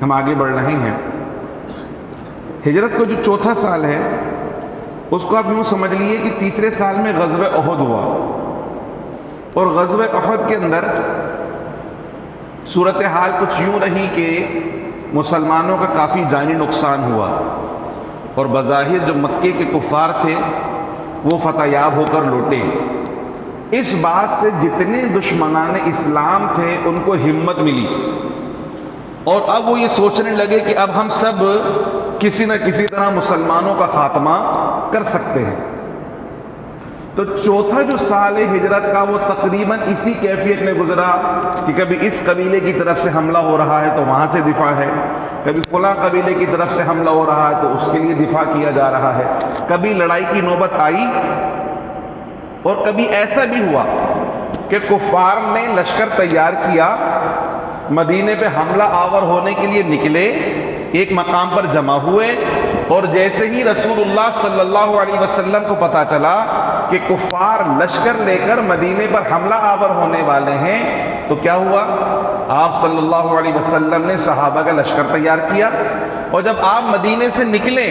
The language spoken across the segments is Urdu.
ہم آگے بڑھ رہے ہیں۔ ہجرت کو جو چوتھا سال ہے اس کو آپ یوں سمجھ لیے کہ تیسرے سال میں غزوہ احد ہوا، اور غزوہ احد کے اندر صورتحال کچھ یوں رہی کہ مسلمانوں کا کافی جانی نقصان ہوا، اور بظاہر جو مکے کے کفار تھے وہ فتح یاب ہو کر لوٹے۔ اس بات سے جتنے دشمنان اسلام تھے ان کو ہمت ملی، اور اب وہ یہ سوچنے لگے کہ اب ہم سب کسی نہ کسی طرح مسلمانوں کا خاتمہ کر سکتے ہیں۔ تو چوتھا جو سال ہے ہجرت کا وہ تقریباً اسی کیفیت میں گزرا کہ کبھی اس قبیلے کی طرف سے حملہ ہو رہا ہے تو وہاں سے دفاع ہے، کبھی فلاں قبیلے کی طرف سے حملہ ہو رہا ہے تو اس کے لیے دفاع کیا جا رہا ہے، کبھی لڑائی کی نوبت آئی، اور کبھی ایسا بھی ہوا کہ کفار نے لشکر تیار کیا، مدینے پہ حملہ آور ہونے کے لیے نکلے، ایک مقام پر جمع ہوئے، اور جیسے ہی رسول اللہ صلی اللہ علیہ وسلم کو پتا چلا کہ کفار لشکر لے کر مدینے پر حملہ آور ہونے والے ہیں، تو کیا ہوا؟ آپ صلی اللہ علیہ وسلم نے صحابہ کا لشکر تیار کیا، اور جب آپ مدینے سے نکلے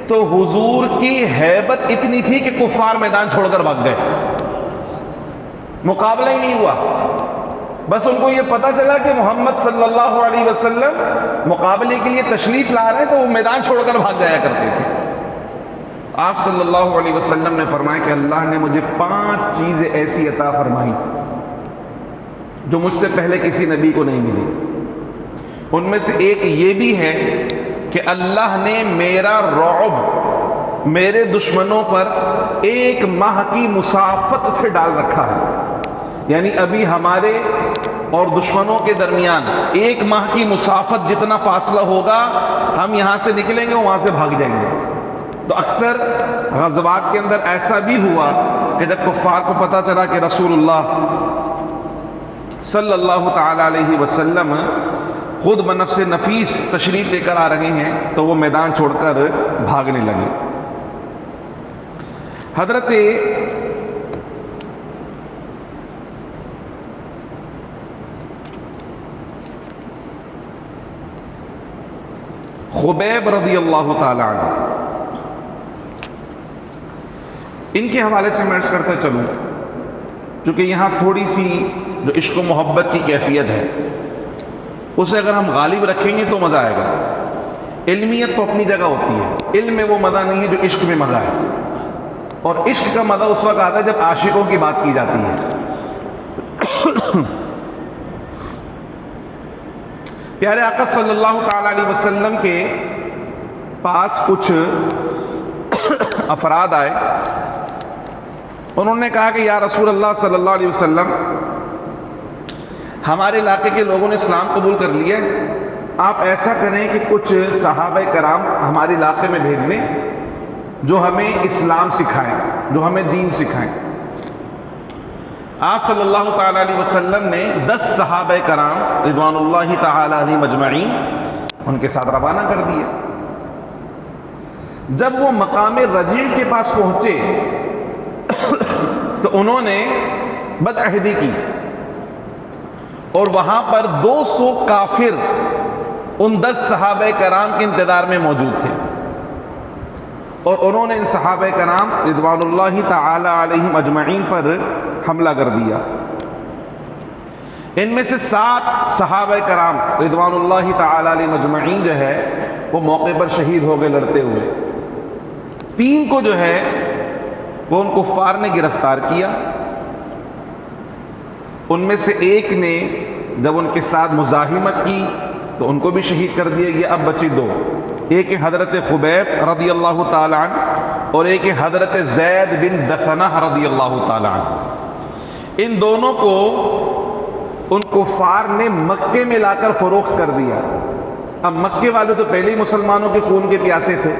تو حضور کی ہیبت اتنی تھی کہ کفار میدان چھوڑ کر بھاگ گئے، مقابلہ ہی نہیں ہوا۔ بس ان کو یہ پتا چلا کہ محمد صلی اللہ علیہ وسلم مقابلے کے لیے تشریف لا رہے ہیں تو وہ میدان چھوڑ کر بھاگ جایا کرتے تھے۔ آپ صلی اللہ علیہ وسلم نے فرمایا کہ اللہ نے مجھے 5 چیزیں ایسی عطا فرمائی جو مجھ سے پہلے کسی نبی کو نہیں ملی۔ ان میں سے ایک یہ بھی ہے کہ اللہ نے میرا رعب میرے دشمنوں پر 1 ماہ کی مسافت سے ڈال رکھا ہے، یعنی ابھی ہمارے اور دشمنوں کے درمیان 1 ماہ کی مسافت جتنا فاصلہ ہوگا، ہم یہاں سے نکلیں گے وہاں سے بھاگ جائیں گے۔ تو اکثر غزوات کے اندر ایسا بھی ہوا کہ جب کفار کو پتہ چلا کہ رسول اللہ صلی اللہ تعالی علیہ وسلم خود بنفس نفیس تشریف لے کر آ رہے ہیں تو وہ میدان چھوڑ کر بھاگنے لگے۔ حضرت خبیب رضی اللہ تعالی عنہ، ان کے حوالے سے میں عرض کرتا چلوں، چونکہ یہاں تھوڑی سی جو عشق و محبت کی کیفیت ہے اسے اگر ہم غالب رکھیں گے تو مزہ آئے گا۔ علمیت تو اپنی جگہ ہوتی ہے، علم میں وہ مزہ نہیں ہے جو عشق میں مزہ ہے، اور عشق کا مزہ اس وقت آتا ہے جب عاشقوں کی بات کی جاتی ہے۔ پیارے آقا صلی اللہ تعالی علیہ وسلم کے پاس کچھ افراد آئے، انہوں نے کہا کہ یا رسول اللہ صلی اللہ علیہ وسلم، ہمارے علاقے کے لوگوں نے اسلام قبول کر لیا، آپ ایسا کریں کہ کچھ صحابہ کرام ہمارے علاقے میں بھیج لیں جو ہمیں اسلام سکھائیں، جو ہمیں دین سکھائیں۔ آپ صلی اللہ تعالی علیہ وسلم نے 10 صحابہ کرام رضوان اللہ تعالی علیہ مجمعین ان کے ساتھ روانہ کر دیے۔ جب وہ مقام رجیع کے پاس پہنچے تو انہوں نے بدعہدی کی، اور وہاں پر 200 کافر ان 10 صحابہ کرام کے انتظار میں موجود تھے، اور انہوں نے ان صحابہ کرام رضوان اللہ تعالی علیہم اجمعین پر حملہ کر دیا۔ ان میں سے 7 صحابہ کرام رضوان اللہ تعالی علیہم اجمعین جو ہے وہ موقع پر شہید ہو گئے لڑتے ہوئے۔ 3 کو جو ہے وہ ان کفار نے گرفتار کیا، ان میں سے ایک نے جب ان کے ساتھ مزاحمت کی تو ان کو بھی شہید کر دیا گیا۔ اب بچی 2، ایک حضرت خبیب رضی اللہ تعالی عنہ اور ایک حضرت زید بن دفنہ رضی اللہ تعالی عنہ۔ ان دونوں کو ان کفار نے مکے میں لا کر فروخت کر دیا۔ اب مکے والے تو پہلے ہی مسلمانوں کے خون کے پیاسے تھے،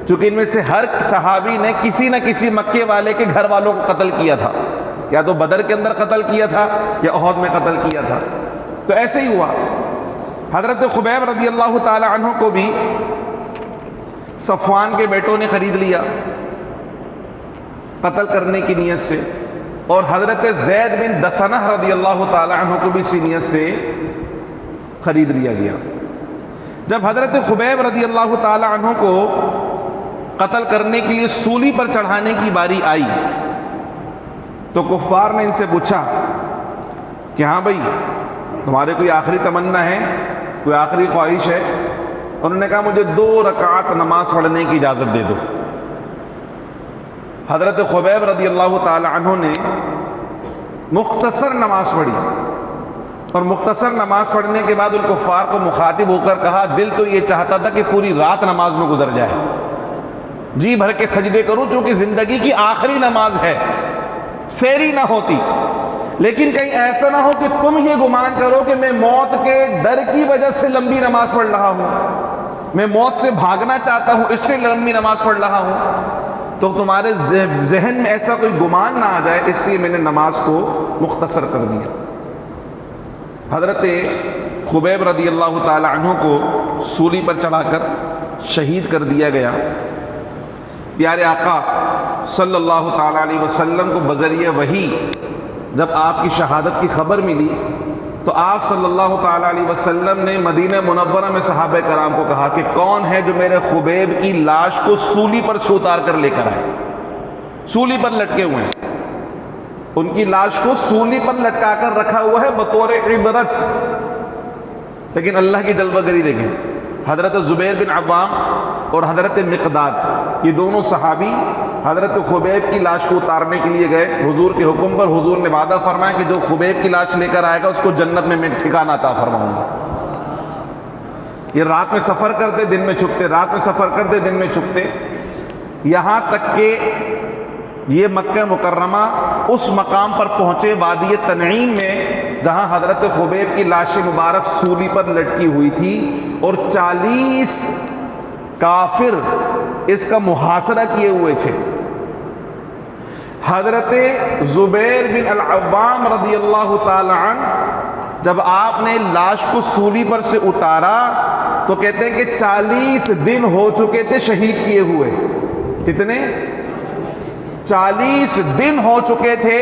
چونکہ ان میں سے ہر صحابی نے کسی نہ کسی مکے والے کے گھر والوں کو قتل کیا تھا، یا تو بدر کے اندر قتل کیا تھا یا احد میں قتل کیا تھا۔ تو ایسے ہی ہوا، حضرت خبیب رضی اللہ تعالی عنہ کو بھی صفوان کے بیٹوں نے خرید لیا قتل کرنے کی نیت سے، اور حضرت زید بن دفنہ رضی اللہ تعالی عنہ کو بھی اسی نیت سے خرید لیا گیا۔ جب حضرت خبیب رضی اللہ تعالی عنہ کو قتل کرنے کے لیے سولی پر چڑھانے کی باری آئی تو کفار نے ان سے پوچھا کہ ہاں بھائی تمہارے کوئی آخری تمنا ہے، کوئی آخری خواہش ہے؟ انہوں نے کہا مجھے 2 رکعت نماز پڑھنے کی اجازت دے دو۔ حضرت خبیب رضی اللہ تعالی عنہ نے مختصر نماز پڑھی، اور مختصر نماز پڑھنے کے بعد ان کفار کو مخاطب ہو کر کہا دل تو یہ چاہتا تھا کہ پوری رات نماز میں گزر جائے، جی بھر کے سجدے کروں، چونکہ زندگی کی آخری نماز ہے، سیری نہ ہوتی، لیکن کہیں ایسا نہ ہو کہ تم یہ گمان کرو کہ میں موت کے ڈر کی وجہ سے لمبی نماز پڑھ رہا ہوں، میں موت سے بھاگنا چاہتا ہوں اس لیے لمبی نماز پڑھ رہا ہوں، تو تمہارے ذہن میں ایسا کوئی گمان نہ آ جائے، اس لیے میں نے نماز کو مختصر کر دیا۔ حضرت خبیب رضی اللہ تعالی عنہ کو سولی پر چڑھا کر شہید کر دیا گیا۔ پیارے آقا صلی اللہ تعالی علیہ وسلم کو بذریعہ وحی جب آپ کی شہادت کی خبر ملی تو آپ صلی اللہ تعالی علیہ وسلم نے مدینہ منورہ میں صحابہ کرام کو کہا کہ کون ہے جو میرے خبیب کی لاش کو سولی پر سے اتار کر لے کر آئے؟ سولی پر لٹکے ہوئے ہیں، ان کی لاش کو سولی پر لٹکا کر رکھا ہوا ہے بطور عبرت۔ لیکن اللہ کی جلوہ گری دیکھیں، حضرت زبیر بن عوام اور حضرت مقداد، یہ دونوں صحابی حضرت خبیب کی لاش کو اتارنے کے لیے گئے۔ حضور کے حکم پر حضور نے وعدہ فرمایا کہ جو خبیب کی لاش لے کر آئے گا اس کو جنت میں ٹھکانہ عطا فرماؤں گا۔ یہ رات میں سفر کرتے دن میں چھپتے، رات میں سفر کرتے دن میں چھپتے، یہاں تک کہ یہ مکہ مکرمہ اس مقام پر پہنچے وادی تنعیم میں جہاں حضرت خبیب کی لاش مبارک سولی پر لٹکی ہوئی تھی، اور 40 کافر اس کا محاصرہ کیے ہوئے تھے۔ حضرت زبیر بن العوام رضی اللہ تعالی عنہ جب آپ نے لاش کو سولی پر سے اتارا تو کہتے ہیں کہ 40 دن ہو چکے تھے شہید کیے ہوئے۔ کتنے؟ 40 دن ہو چکے تھے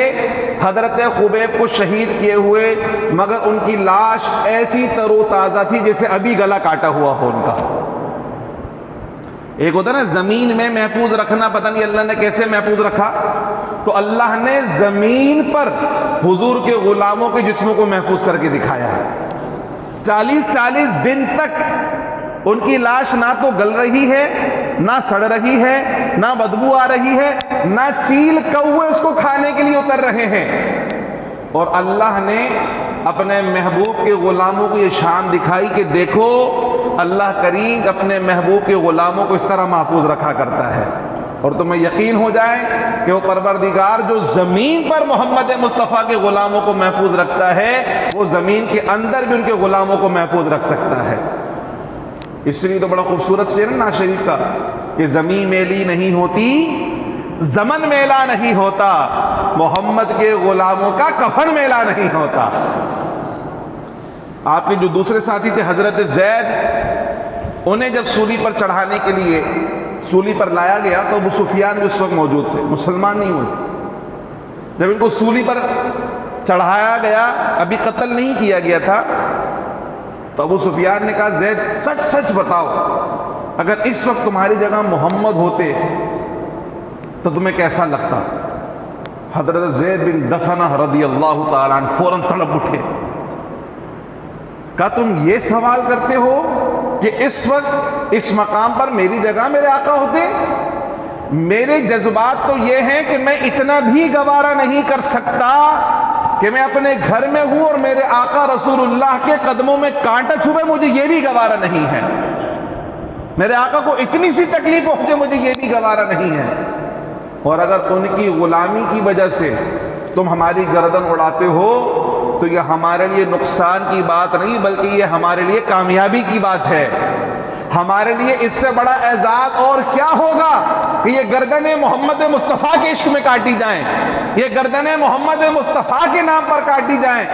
حضرت خبیب کو شہید کیے ہوئے، مگر ان کی لاش ایسی تر و تازہ تھی جیسے ابھی گلا کاٹا ہوا ہو ان کا۔ ایک ہوتا ہے نا زمین میں محفوظ رکھنا، پتہ نہیں اللہ نے کیسے محفوظ رکھا، تو اللہ نے زمین پر حضور کے غلاموں کے جسموں کو محفوظ کر کے دکھایا ہے۔ 40 دن تک ان کی لاش نہ تو گل رہی ہے، نہ سڑ رہی ہے، نہ بدبو آ رہی ہے، نہ چیل کوے اس کو کھانے کے لیے اتر رہے ہیں، اور اللہ نے اپنے محبوب کے غلاموں کو یہ شان دکھائی کہ دیکھو اللہ کریم اپنے محبوب کے غلاموں کو اس طرح محفوظ رکھا کرتا ہے۔ اور تمہیں یقین ہو جائے کہ وہ پروردگار جو زمین پر محمد مصطفیٰ کے غلاموں کو محفوظ رکھتا ہے وہ زمین کے اندر بھی ان کے غلاموں کو محفوظ رکھ سکتا ہے۔ اس لیے تو بڑا خوبصورت شعر ہے ناز شریف کا کہ زمین میلی نہیں ہوتی، زمن میلا نہیں ہوتا، محمد کے غلاموں کا کفن میلا نہیں ہوتا۔ آپ کے جو دوسرے ساتھی تھے حضرت زید، انہیں جب سولی پر چڑھانے کے لیے سولی پر لایا گیا تو ابو سفیان بھی اس وقت موجود تھے، مسلمان نہیں ہوئے تھے۔ جب ان کو سولی پر چڑھایا گیا، ابھی قتل نہیں کیا گیا تھا، تو ابو سفیان نے کہا زید سچ سچ بتاؤ، اگر اس وقت تمہاری جگہ محمد ہوتے تو تمہیں کیسا لگتا؟ حضرت زید بن دفنہ رضی اللہ تعالیٰ عنہ فوراً تڑپ اٹھے، کہا تم یہ سوال کرتے ہو کہ اس وقت اس مقام پر میری جگہ میرے آقا ہوتے؟ میرے جذبات تو یہ ہیں کہ میں اتنا بھی گوارا نہیں کر سکتا کہ میں اپنے گھر میں ہوں اور میرے آقا رسول اللہ کے قدموں میں کانٹا چھپے، مجھے یہ بھی گوارا نہیں ہے۔ میرے آقا کو اتنی سی تکلیف پہنچے، مجھے یہ بھی گوارا نہیں ہے۔ اور اگر ان کی غلامی کی وجہ سے تم ہماری گردن اڑاتے ہو تو یہ ہمارے لیے نقصان کی بات نہیں بلکہ یہ ہمارے لیے کامیابی کی بات ہے۔ ہمارے لیے اس سے بڑا اعزاز اور کیا ہوگا کہ یہ گردنیں محمد مصطفیٰ کے عشق میں کاٹی جائیں، یہ گردنیں محمد مصطفیٰ کے نام پر کاٹی جائیں،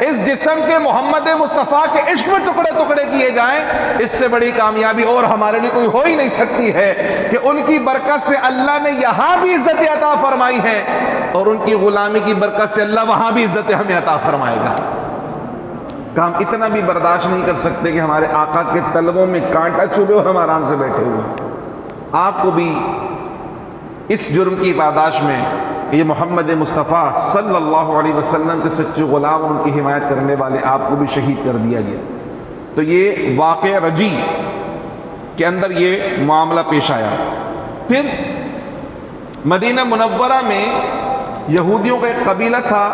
اس جسم کے محمد مصطفیٰ کے عشق میں ٹکڑے ٹکڑے کیے جائیں، اس سے بڑی کامیابی اور ہمارے لیے کوئی ہو ہی نہیں سکتی ہے کہ ان کی برکت سے اللہ نے یہاں بھی عزت عطا فرمائی ہے اور ان کی غلامی کی برکت سے اللہ وہاں بھی عزت ہمیں عطا فرمائے گا۔ کہ ہم اتنا بھی برداشت نہیں کر سکتے کہ ہمارے آقا کے تلووں میں کانٹا چبھے اور ہم آرام سے بیٹھے ہوئے ہیں۔ آپ کو بھی اس جرم کی پاداش میں یہ محمد مصطفیٰ صلی اللہ علیہ وسلم کے سچے غلام اور ان کی حمایت کرنے والے آپ کو بھی شہید کر دیا گیا۔ تو یہ واقعہ رجی کے اندر یہ معاملہ پیش آیا۔ پھر مدینہ منورہ میں یہودیوں کا ایک قبیلہ تھا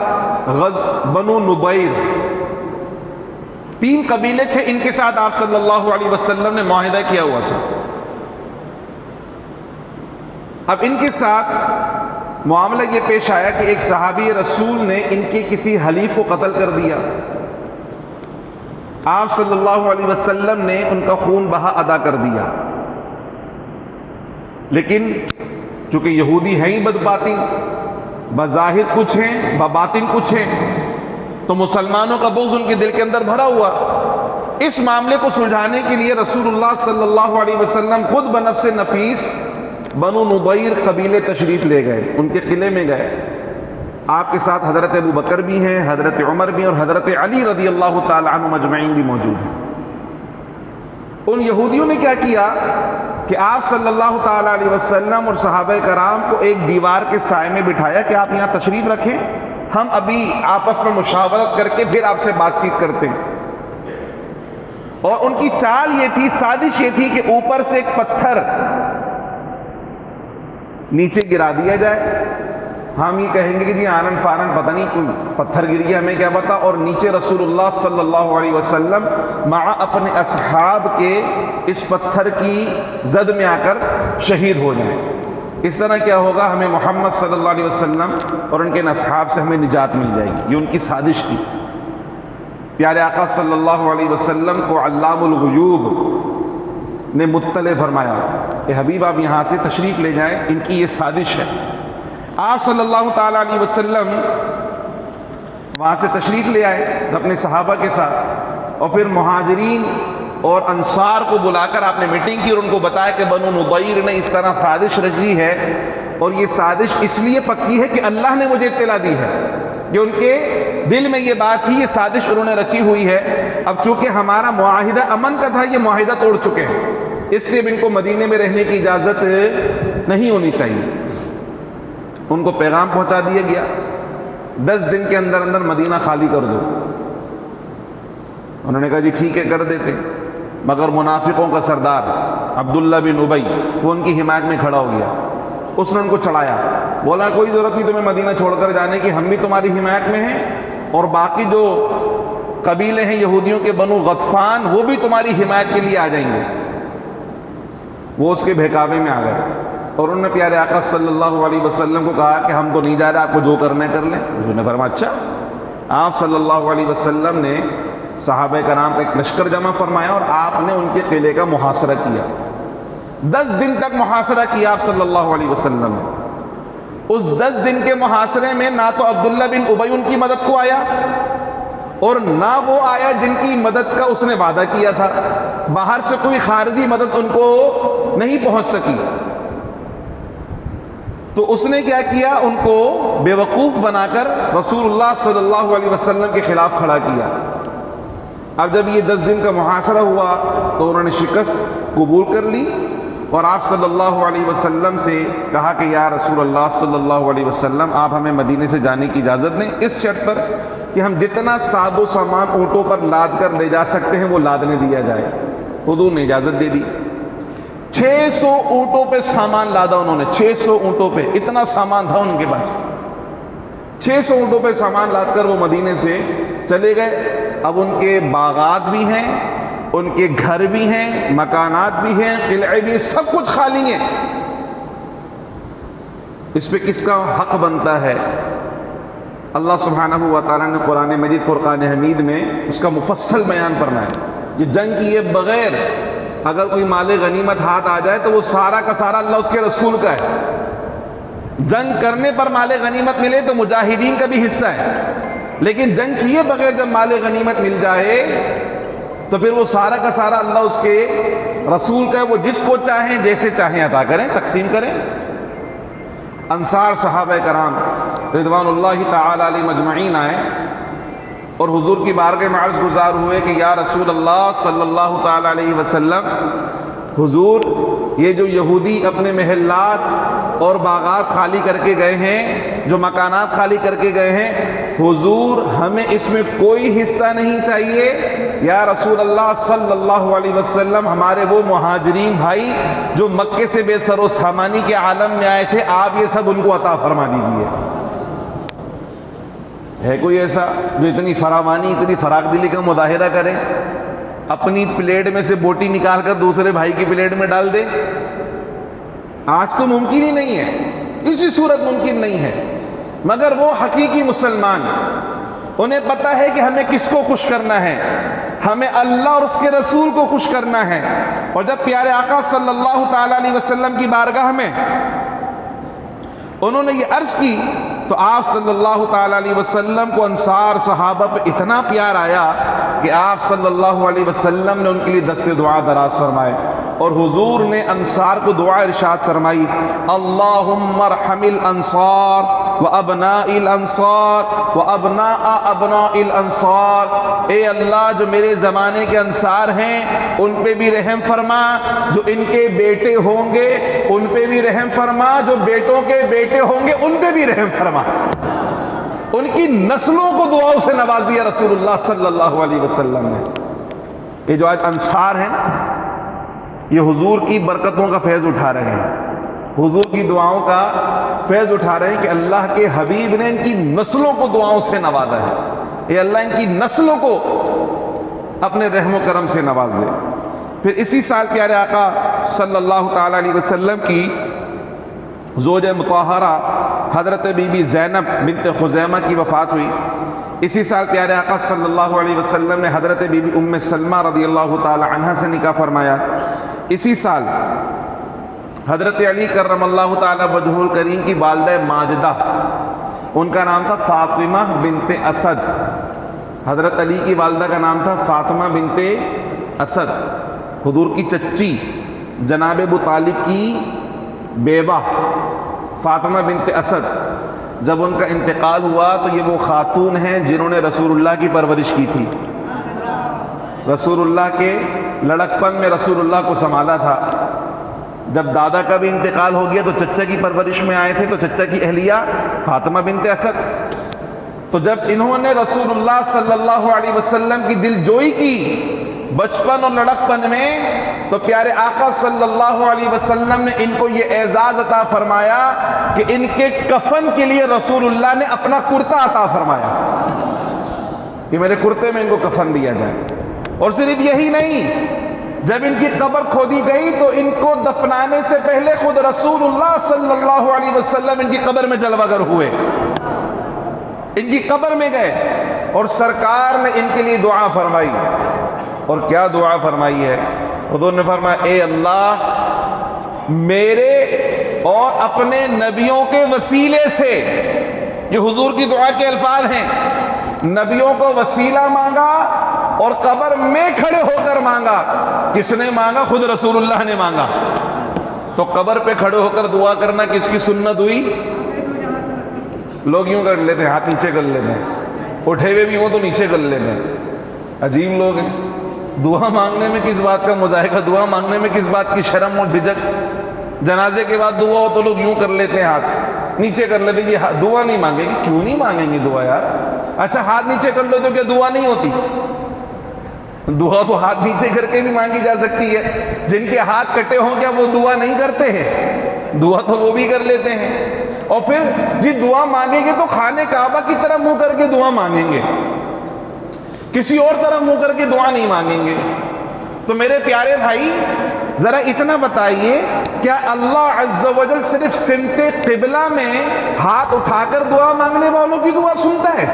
بنو نضیر، 3 قبیلے تھے، ان کے ساتھ آپ صلی اللہ علیہ وسلم نے معاہدہ کیا ہوا تھا۔ اب ان کے ساتھ معاملہ یہ پیش آیا کہ ایک صحابی رسول نے ان کے کسی حلیف کو قتل کر دیا۔ آپ صلی اللہ علیہ وسلم نے ان کا خون بہا ادا کر دیا، لیکن چونکہ یہودی ہیں ہی بدباطن، بظاہر کچھ ہیں بباطن کچھ ہیں، تو مسلمانوں کا بغض ان کے دل کے اندر بھرا ہوا۔ اس معاملے کو سلجھانے کے لیے رسول اللہ صلی اللہ علیہ وسلم خود بنفس نفیس بنو نضیر قبیلے تشریف لے گئے، ان کے قلعے میں گئے۔ آپ کے ساتھ حضرت ابو بکر بھی ہیں، حضرت عمر بھی، اور حضرت علی رضی اللہ تعالی عنہ مجمعین بھی موجود ہیں۔ ان یہودیوں نے کیا کیا کہ آپ صلی اللہ تعالی علیہ وسلم اور صحابہ کرام کو ایک دیوار کے سائے میں بٹھایا کہ آپ یہاں تشریف رکھیں، ہم ابھی آپس میں مشاورت کر کے پھر آپ سے بات چیت کرتے ہیں۔ اور ان کی چال یہ تھی، سازش یہ تھی کہ اوپر سے ایک پتھر نیچے گرا دیا جائے، ہم یہ کہیں گے کہ جی آنن فانن پتہ نہیں کوئی پتھر گر گیا، ہمیں کیا پتا، اور نیچے رسول اللہ صلی اللہ علیہ وسلم مع اپنے اصحاب کے اس پتھر کی زد میں آ کر شہید ہو جائیں۔ اس طرح کیا ہوگا، ہمیں محمد صلی اللہ علیہ وسلم اور ان کے اصحاب سے ہمیں نجات مل جائے گی۔ یہ ان کی سازش تھی۔ پیارے آقا صلی اللہ علیہ وسلم کو علام الغیوب نے مطلع فرمایا کہ حبیب آپ یہاں سے تشریف لے جائیں، ان کی یہ سازش ہے۔ آپ صلی اللہ تعالی علیہ وسلم وہاں سے تشریف لے آئے اپنے صحابہ کے ساتھ، اور پھر مہاجرین اور انصار کو بلا کر آپ نے میٹنگ کی اور ان کو بتایا کہ بنو نضیر نے اس طرح سازش رچی ہے، اور یہ سازش اس لیے پکی ہے کہ اللہ نے مجھے اطلاع دی ہے کہ ان کے دل میں یہ بات تھی، یہ سازش انہوں نے رچی ہوئی ہے۔ اب چونکہ ہمارا معاہدہ امن کا تھا، یہ معاہدہ توڑ چکے ہیں، اس لیے ان کو مدینے میں رہنے کی اجازت نہیں ہونی چاہیے۔ ان کو پیغام پہنچا دیا گیا 10 دن کے اندر اندر مدینہ خالی کر دو۔ انہوں نے کہا جی ٹھیک ہے کر دیتے، مگر منافقوں کا سردار عبداللہ بن ابی وہ ان کی حمایت میں کھڑا ہو گیا۔ اس نے ان کو چڑھایا، بولا کوئی ضرورت نہیں تمہیں مدینہ چھوڑ کر جانے کی، ہم بھی تمہاری حمایت میں ہیں، اور باقی جو قبیلے ہیں یہودیوں کے بنو غطفان وہ بھی تمہاری حمایت کے لیے آ جائیں گے۔ وہ اس کے بہکاوے میں آ گئے، اور انہوں نے پیارے آقا صلی اللہ علیہ وسلم کو کہا کہ ہم تو نہیں جا رہے، آپ کو جو کرنا ہے کر لیں۔ انہوں نے فرمایا اچھا۔ آپ صلی اللہ علیہ وسلم نے صحابہ کرام کا ایک لشکر جمع فرمایا اور آپ نے ان کے قلعے کا محاصرہ کیا۔ 10 دن تک محاصرہ کیا آپ صلی اللہ علیہ وسلم نے۔ اس 10 دن کے محاصرے میں نہ تو عبداللہ بن ابی ان کی مدد کو آیا، اور نہ وہ آیا جن کی مدد کا اس نے وعدہ کیا تھا۔ باہر سے کوئی خارجی مدد ان کو نہیں پہنچ سکی۔ تو اس نے کیا کیا، ان کو بے وقوف بنا کر رسول اللہ صلی اللہ علیہ وسلم کے خلاف کھڑا کیا۔ اب جب یہ 10 دن کا محاصرہ ہوا تو انہوں نے شکست قبول کر لی، اور آپ صلی اللہ علیہ وسلم سے کہا کہ یا رسول اللہ صلی اللہ علیہ وسلم آپ ہمیں مدینے سے جانے کی اجازت دیں، اس شرط پر کہ ہم جتنا ساز و سامان اونٹوں پر لاد کر لے جا سکتے ہیں وہ لادنے دیا جائے۔ حضور نے اجازت دے دی۔ 600 اونٹوں پہ سامان لادا انہوں نے، 600 اونٹوں پہ، اتنا سامان تھا ان کے پاس۔ 600 اونٹوں پہ سامان لاد کر وہ مدینے سے چلے گئے۔ اب ان کے باغات بھی ہیں، ان کے گھر بھی ہیں، مکانات بھی ہیں، قلعے بھی، سب کچھ خالی ہیں۔ اس پہ کس کا حق بنتا ہے؟ اللہ سبحانہ و تعالیٰ نے قرآن مجید فرقان حمید میں اس کا مفصل بیان فرمایا کہ جنگ کیے بغیر اگر کوئی مال غنیمت ہاتھ آ جائے تو وہ سارا کا سارا اللہ اس کے رسول کا ہے۔ جنگ کرنے پر مال غنیمت ملے تو مجاہدین کا بھی حصہ ہے، لیکن جنگ کیے بغیر جب مال غنیمت مل جائے تو پھر وہ سارا کا سارا اللہ اس کے رسول کا ہے، وہ جس کو چاہیں جیسے چاہیں عطا کریں، تقسیم کریں۔ انصار صحابہ کرام رضوان اللہ تعالی علیہ مجمعین آئے اور حضور کی بارگاہ میں عرض گزار ہوئے کہ یا رسول اللہ صلی اللہ تعالیٰ علیہ وسلم، حضور یہ جو یہودی اپنے محلات اور باغات خالی کر کے گئے ہیں، جو مکانات خالی کر کے گئے ہیں، حضور ہمیں اس میں کوئی حصہ نہیں چاہیے۔ یا رسول اللہ صلی اللہ علیہ وسلم، ہمارے وہ مہاجرین بھائی جو مکے سے بے سر و سامانی کے عالم میں آئے تھے، آپ یہ سب ان کو عطا فرما دیجیے۔ ہے کوئی ایسا جو اتنی فراوانی، اتنی فراخ دلی کا مظاہرہ کرے، اپنی پلیٹ میں سے بوٹی نکال کر دوسرے بھائی کی پلیٹ میں ڈال دے؟ آج تو ممکن ہی نہیں ہے، کسی صورت ممکن نہیں ہے۔ مگر وہ حقیقی مسلمان، انہیں پتہ ہے کہ ہمیں کس کو خوش کرنا ہے، ہمیں اللہ اور اس کے رسول کو خوش کرنا ہے۔ اور جب پیارے آقا صلی اللہ تعالیٰ علیہ وسلم کی بارگاہ میں انہوں نے یہ عرض کی تو آپ صلی اللہ تعالیٰ علیہ وسلم کو انصار صحابہ پہ اتنا پیار آیا کہ آپ صلی اللہ علیہ وسلم نے ان کے لیے دست دعا دراز فرمائے، اور حضور نے انصار کو دعا ارشاد فرمائی، اللہم ارحم الانصار و ابناء الانصار و ابناء ابناء الانصار، اے اللہ جو میرے زمانے کے انصار ہیں ان پہ بھی رحم فرما، جو ان کے بیٹے ہوں گے ان پہ بھی رحم فرما، جو بیٹوں کے بیٹے ہوں گے ان پہ بھی رحم فرما۔ ان کی نسلوں کو دعاؤں سے نواز دیا رسول اللہ صلی اللہ علیہ وسلم نے۔ یہ جو آج انصار ہیں نا، یہ حضور کی برکتوں کا فیض اٹھا رہے ہیں، حضور کی دعاؤں کا فیض اٹھا رہے ہیں کہ اللہ کے حبیب نے ان کی نسلوں کو دعاؤں سے نوازا ہے۔ یہ اللہ ان کی نسلوں کو اپنے رحم و کرم سے نواز دے۔ پھر اسی سال پیارے آقا صلی اللہ تعالیٰ علیہ وسلم کی زوج مطہرہ حضرت بی بی زینب بنت خزیمہ کی وفات ہوئی۔ اسی سال پیارے آقا صلی اللہ علیہ وسلم نے حضرت بی بی ام سلمہ رضی اللہ تعالی عنہ سے نکاح فرمایا۔ اسی سال حضرت علی کرم اللہ تعالی وجہہ الکریم کی والدہ ماجدہ، ان کا نام تھا فاطمہ بنت اسد، حضرت علی کی والدہ کا نام تھا فاطمہ بنت اسد، حضور کی چچی جناب ابو طالب کی بیوہ فاطمہ بنت اسد۔ جب ان کا انتقال ہوا تو یہ وہ خاتون ہیں جنہوں نے رسول اللہ کی پرورش کی تھی، رسول اللہ کے لڑکپن میں رسول اللہ کو سنبھالا تھا۔ جب دادا کا بھی انتقال ہو گیا تو چچا کی پرورش میں آئے تھے، تو چچا کی اہلیہ فاطمہ بنت اسد۔ تو جب انہوں نے رسول اللہ صلی اللہ علیہ وسلم کی دل جوئی کی بچپن اور لڑکپن میں، تو پیارے آقا صلی اللہ علیہ وسلم نے ان کو یہ اعزاز عطا فرمایا کہ ان کے کفن کے لیے رسول اللہ نے اپنا کرتا عطا فرمایا کہ میرے کرتے میں ان کو کفن دیا جائے۔ اور صرف یہی نہیں، جب ان کی قبر کھودی گئی تو ان کو دفنانے سے پہلے خود رسول اللہ صلی اللہ علیہ وسلم ان کی قبر میں جلوہ گر ہوئے، ان کی قبر میں گئے اور سرکار نے ان کے لیے دعا فرمائی۔ اور کیا دعا فرمائی ہے؟ حضور نے فرمایا، اے اللہ میرے اور اپنے نبیوں کے وسیلے سے، یہ حضور کی دعا کے الفاظ ہیں، نبیوں کو وسیلہ مانگا اور قبر میں کھڑے ہو کر مانگا۔ کس نے مانگا؟ خود رسول اللہ نے مانگا۔ تو قبر پہ کھڑے ہو کر دعا کرنا کس کی سنت ہوئی؟ لوگ یوں کر لیتے ہیں، ہاتھ نیچے کر لیتے ہیں، اٹھے ہوئے بھی ہوں تو نیچے کر لیتے ہیں، عجیب لوگ ہیں۔ دعا مانگنے میں کس بات کا مذائقہ، دعا مانگنے میں کس بات کی شرم اور جھجک؟ جنازے کے بعد دعا ہو تو لوگ یوں کر لیتے ہیں، ہاتھ نیچے کر لیتے ہیں، یہ دعا نہیں مانگیں گے۔ کیوں نہیں مانگیں گے دعا یار؟ اچھا ہاتھ نیچے کر لو تو کیا دعا نہیں ہوتی؟ دعا تو ہاتھ نیچے کر کے بھی مانگی جا سکتی ہے۔ جن کے ہاتھ کٹے ہوں کیا وہ دعا نہیں کرتے ہیں؟ دعا تو وہ بھی کر لیتے ہیں۔ اور پھر جی دعا مانگیں گے تو خانہ کعبہ کی طرف منہ کر کے دعا مانگیں گے، کسی اور طرف منہ کر کے دعا نہیں مانگیں گے۔ تو میرے پیارے بھائی ذرا اتنا بتائیے، کیا اللہ عز و جل صرف سمت قبلہ میں ہاتھ اٹھا کر دعا مانگنے والوں کی دعا سنتا ہے؟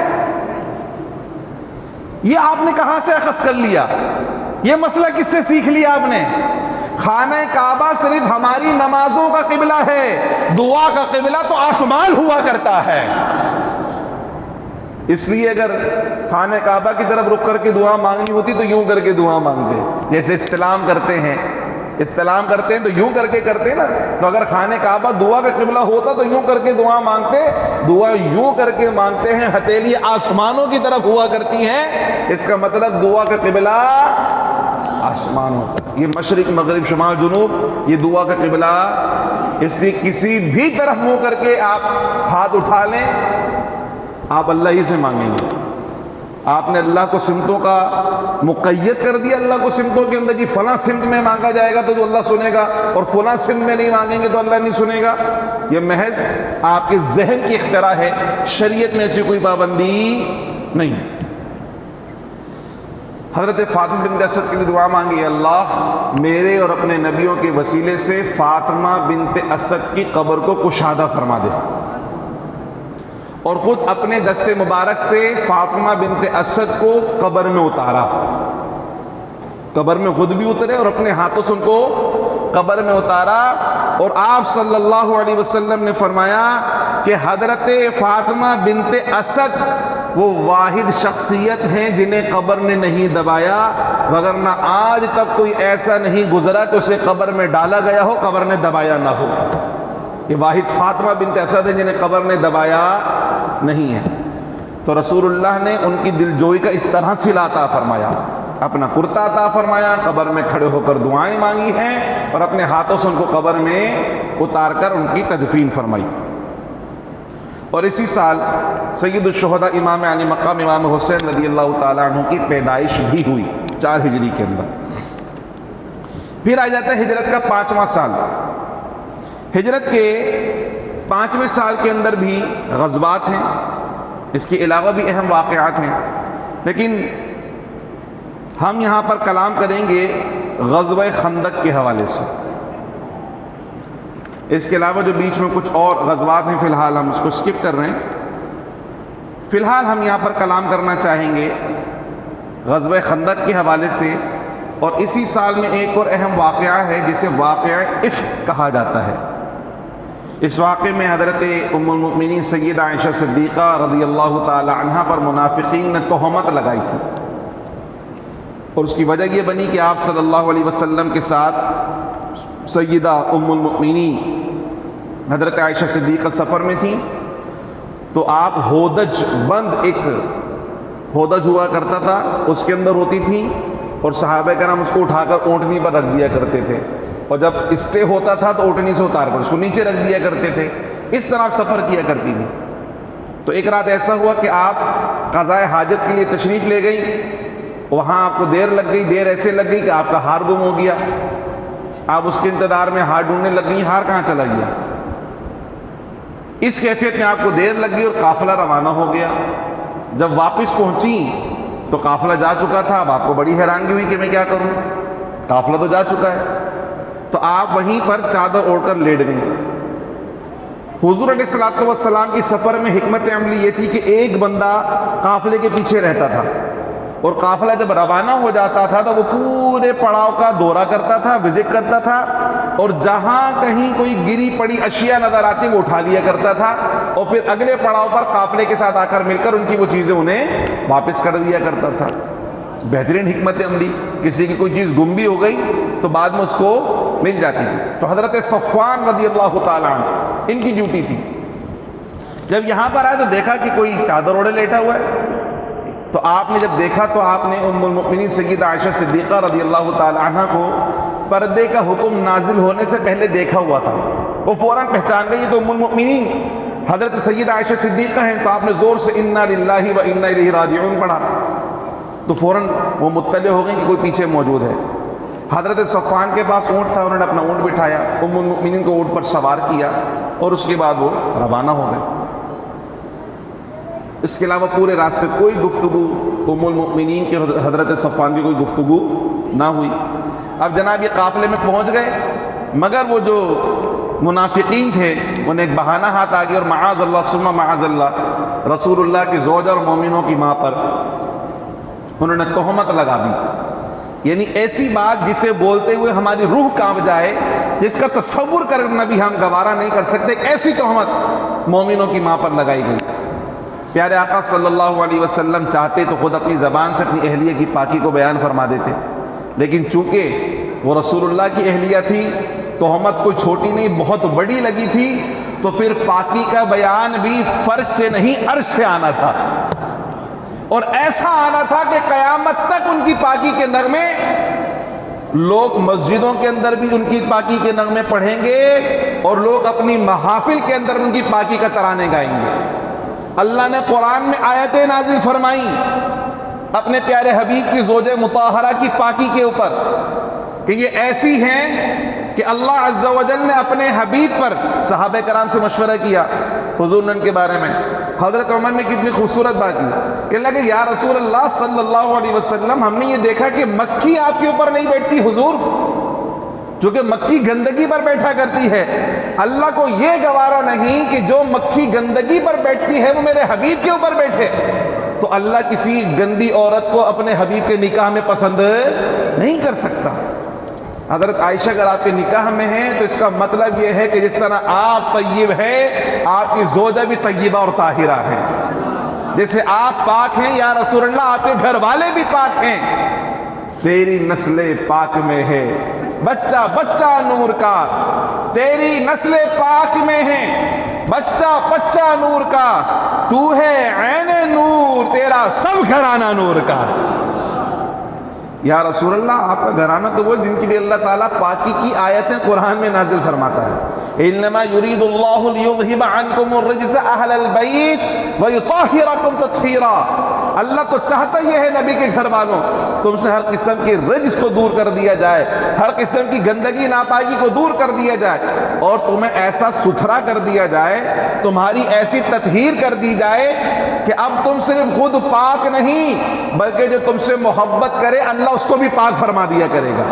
یہ آپ نے کہاں سے اخذ کر لیا؟ یہ مسئلہ کس سے سیکھ لیا آپ نے؟ خانہ کعبہ صرف ہماری نمازوں کا قبلہ ہے، دعا کا قبلہ تو آسمان ہوا کرتا ہے۔ اس لیے اگر خانہ کعبہ کی طرف رخ کر کے دعا مانگنی ہوتی تو یوں کر کے دعا مانگتے، جیسے استلام کرتے ہیں استلام کرتے ہیں تو یوں کر کے کرتے نا. تو اگر خانہ کعبہ دعا کا قبلہ ہوتا تو یوں کر کے دعا مانگتے, دعا یوں کر کے مانگتے ہیں, ہتھیلی آسمانوں کی طرف ہوا کرتی ہیں, اس کا مطلب دعا کا قبلہ آسمان ہوتا ہے. یہ مشرق مغرب شمال جنوب یہ دعا کا قبلہ, اس لیے کسی بھی طرف منہ کر کے آپ ہاتھ اٹھا لیں آپ اللہ ہی سے مانگیں گے. آپ نے اللہ کو سمتوں کا مقید کر دیا, اللہ کو سمتوں کے اندر, جی فلاں سمت میں مانگا جائے گا تو جو اللہ سنے گا, اور فلاں سمت میں نہیں مانگیں گے تو اللہ نہیں سنے گا. یہ محض آپ کے ذہن کی اختراع ہے, شریعت میں ایسی کوئی پابندی نہیں. حضرت فاطمہ بنت اسد کے لیے دعا مانگی, اللہ میرے اور اپنے نبیوں کے وسیلے سے فاطمہ بنت اسد کی قبر کو کشادہ فرما دے, اور خود اپنے دست مبارک سے فاطمہ بنت اسد کو قبر میں اتارا, قبر میں خود بھی اترے اور اپنے ہاتھوں سے ان کو قبر میں اتارا. اور آپ صلی اللہ علیہ وسلم نے فرمایا کہ حضرت فاطمہ بنت اسد وہ واحد شخصیت ہیں جنہیں قبر نے نہیں دبایا, وگرنہ آج تک کوئی ایسا نہیں گزرا کہ اسے قبر میں ڈالا گیا ہو قبر نے دبایا نہ ہو. یہ واحد فاطمہ بنت اسد ہیں جنہیں قبر نے دبایا نہیں ہے. تو رسول اللہ نے ان کی دلجوئی کا اس طرح صلہ عطا فرمایا, اپنا کرتا عطا فرمایا, قبر میں کھڑے ہو کر دعائیں مانگی ہیں, اور اپنے ہاتھوں سے ان کو قبر میں اتار کر ان کی تدفین فرمائی. اور اسی سال سید الشہداء امام علی مقام امام حسین رضی اللہ تعالیٰ عنہ کی پیدائش بھی ہوئی 4 ہجری کے اندر. پھر آ جاتا ہے ہجرت کا 5واں سال. ہجرت کے 5ویں سال کے اندر بھی غزوات ہیں, اس کے علاوہ بھی اہم واقعات ہیں, لیکن ہم یہاں پر کلام کریں گے غزوہ خندق کے حوالے سے. اس کے علاوہ جو بیچ میں کچھ اور غزوات ہیں فی الحال ہم اس کو سکپ کر رہے ہیں. فی الحال ہم یہاں پر کلام کرنا چاہیں گے غزوہ خندق کے حوالے سے. اور اسی سال میں ایک اور اہم واقعہ ہے جسے واقعہ افک کہا جاتا ہے. اس واقعے میں حضرت ام المؤمنین سیدہ عائشہ صدیقہ رضی اللہ تعالی عنہا پر منافقین نے تہمت لگائی تھی, اور اس کی وجہ یہ بنی کہ آپ صلی اللہ علیہ وسلم کے ساتھ سیدہ ام المؤمنین حضرت عائشہ صدیقہ سفر میں تھیں, تو آپ ہودج بند, ایک ہودج ہوا کرتا تھا اس کے اندر ہوتی تھیں, اور صحابہ کرام اس کو اٹھا کر اونٹنی پر رکھ دیا کرتے تھے, اور جب اسٹے ہوتا تھا تو اونٹنی سے اتار کر اس کو نیچے رکھ دیا کرتے تھے. اس طرح آپ سفر کیا کرتی تھی. تو ایک رات ایسا ہوا کہ آپ قضاء حاجت کے لیے تشریف لے گئیں, وہاں آپ کو دیر لگ گئی, دیر ایسے لگ گئی کہ آپ کا ہار گم ہو گیا. آپ اس کے انتظار میں ہار ڈھونڈنے لگ گئی, ہار کہاں چلا گیا. اس کیفیت میں آپ کو دیر لگ گئی اور قافلہ روانہ ہو گیا. جب واپس پہنچی تو قافلہ جا چکا تھا. اب آپ کو بڑی حیرانگی ہوئی کہ میں کیا کروں, قافلہ تو جا چکا ہے. تو آپ وہیں پر چادر اوڑھ کر لیٹ گئیں. حضور علیہ الصلوۃ والسلام کی سفر میں حکمت عملی یہ تھی کہ ایک بندہ قافلے کے پیچھے رہتا تھا, اور قافلہ جب روانہ ہو جاتا تھا تو وہ پورے پڑاؤ کا دورہ کرتا تھا, وزٹ کرتا تھا, اور جہاں کہیں کوئی گری پڑی اشیاء نظر آتی وہ اٹھا لیا کرتا تھا, اور پھر اگلے پڑاؤ پر قافلے کے ساتھ آ کر مل کر ان کی وہ چیزیں انہیں واپس کر دیا کرتا تھا. بہترین حکمت عملی. کسی کی کوئی چیز گم بھی ہو گئی تو بعد میں اس کو مل جاتی تھی. تو حضرت صفوان رضی اللہ تعالیٰ عنہ ان کی ڈیوٹی تھی. جب یہاں پر آئے تو دیکھا کہ کوئی چادر اوڑھے لیٹا ہوا ہے. تو آپ نے جب دیکھا تو آپ نے ام المؤمنین سیدہ عائشہ صدیقہ رضی اللہ تعالی عنہ کو پردے کا حکم نازل ہونے سے پہلے دیکھا ہوا تھا. وہ فوراً پہچان گئی تو ام المؤمنین حضرت سیدہ عائشہ صدیقہ ہیں. تو آپ نے زور سے انا للہ و انا الیہ راجعون پڑھا, تو فوراً وہ مطلع ہو گئی کہ کوئی پیچھے موجود ہے. حضرت صفوان کے پاس اونٹ تھا, انہوں نے اپنا اونٹ بٹھایا, ام المؤمنین کو اونٹ پر سوار کیا, اور اس کے بعد وہ روانہ ہو گئے. اس کے علاوہ پورے راستے کوئی گفتگو ام المؤمنین کی حضرت صفوان کی کوئی گفتگو نہ ہوئی. اب جناب یہ قافلے میں پہنچ گئے, مگر وہ جو منافقین تھے انہیں ایک بہانہ ہاتھ آ گیا, اور معاذ اللہ ثم معاذ اللہ رسول اللہ کی زوجہ اور مومنوں کی ماں پر انہوں نے تہمت لگا دی. یعنی ایسی بات جسے بولتے ہوئے ہماری روح کانپ جائے, جس کا تصور کرنا بھی ہم گوارا نہیں کر سکتے, ایسی تہمت مومنوں کی ماں پر لگائی گئی. پیارے آقا صلی اللہ علیہ وسلم چاہتے تو خود اپنی زبان سے اپنی اہلیہ کی پاکی کو بیان فرما دیتے, لیکن چونکہ وہ رسول اللہ کی اہلیہ تھی، تہمت کوئی چھوٹی نہیں بہت بڑی لگی تھی، تو پھر پاکی کا بیان بھی فرش سے نہیں عرش سے آنا تھا، اور ایسا آنا تھا کہ قیامت تک ان کی پاکی کے نغمے، لوگ مسجدوں کے اندر بھی ان کی پاکی کے نغمے پڑھیں گے اور لوگ اپنی محافل کے اندر ان کی پاکی کا ترانے گائیں گے۔ اللہ نے قرآن میں آیتیں نازل فرمائیں اپنے پیارے حبیب کی زوجہ مطہرہ کی پاکی کے اوپر کہ یہ ایسی ہیں کہ اللہ عز و جل نے اپنے حبیب پر، صحابہ کرام سے مشورہ کیا حضور نے ان کے بارے میں، حضرت عمر نے کتنی خوبصورت بات کی کہ لگے یا رسول اللہ صلی اللہ علیہ وسلم، ہم نے یہ دیکھا کہ مکھی آپ کے اوپر نہیں بیٹھتی حضور، چونکہ مکھی گندگی پر بیٹھا کرتی ہے، اللہ کو یہ گوارا نہیں کہ جو مکھی گندگی پر بیٹھتی ہے وہ میرے حبیب کے اوپر بیٹھے، تو اللہ کسی گندی عورت کو اپنے حبیب کے نکاح میں پسند نہیں کر سکتا۔ حضرت عائشہ اگر آپ کے نکاح میں ہیں تو اس کا مطلب یہ ہے کہ جس طرح آپ طیب ہیں، آپ کی زوجہ بھی طیبہ اور طاہرہ ہیں، جیسے آپ پاک ہیں یا رسول اللہ آپ کے گھر والے بھی پاک ہیں، تیری نسل پاک میں ہے بچہ بچہ نور کا، تیری نسل پاک میں ہے بچہ بچہ نور کا، تو ہے عین نور، تیرا سب گھرانہ نور کا۔ یا رسول اللہ آپ کا گھرانہ تو وہ جن کے لیے اللہ تعالیٰ پاکی کی آیتیں قرآن میں نازل فرماتا ہے، انما یرید اللہ لیذھب عنکم الرجس اہل البیت ویطہرکم تطہیرا، اللہ تو چاہتا یہ ہے نبی کے گھر والوں تم سے ہر قسم کے رجس کو دور کر دیا جائے، ہر قسم کی گندگی ناپاکی کو دور کر دیا جائے، اور تمہیں ایسا ستھرا کر دیا جائے، تمہاری ایسی تطہیر کر دی جائے کہ اب تم صرف خود پاک نہیں بلکہ جو تم سے محبت کرے اللہ اس کو بھی پاک فرما دیا کرے گا۔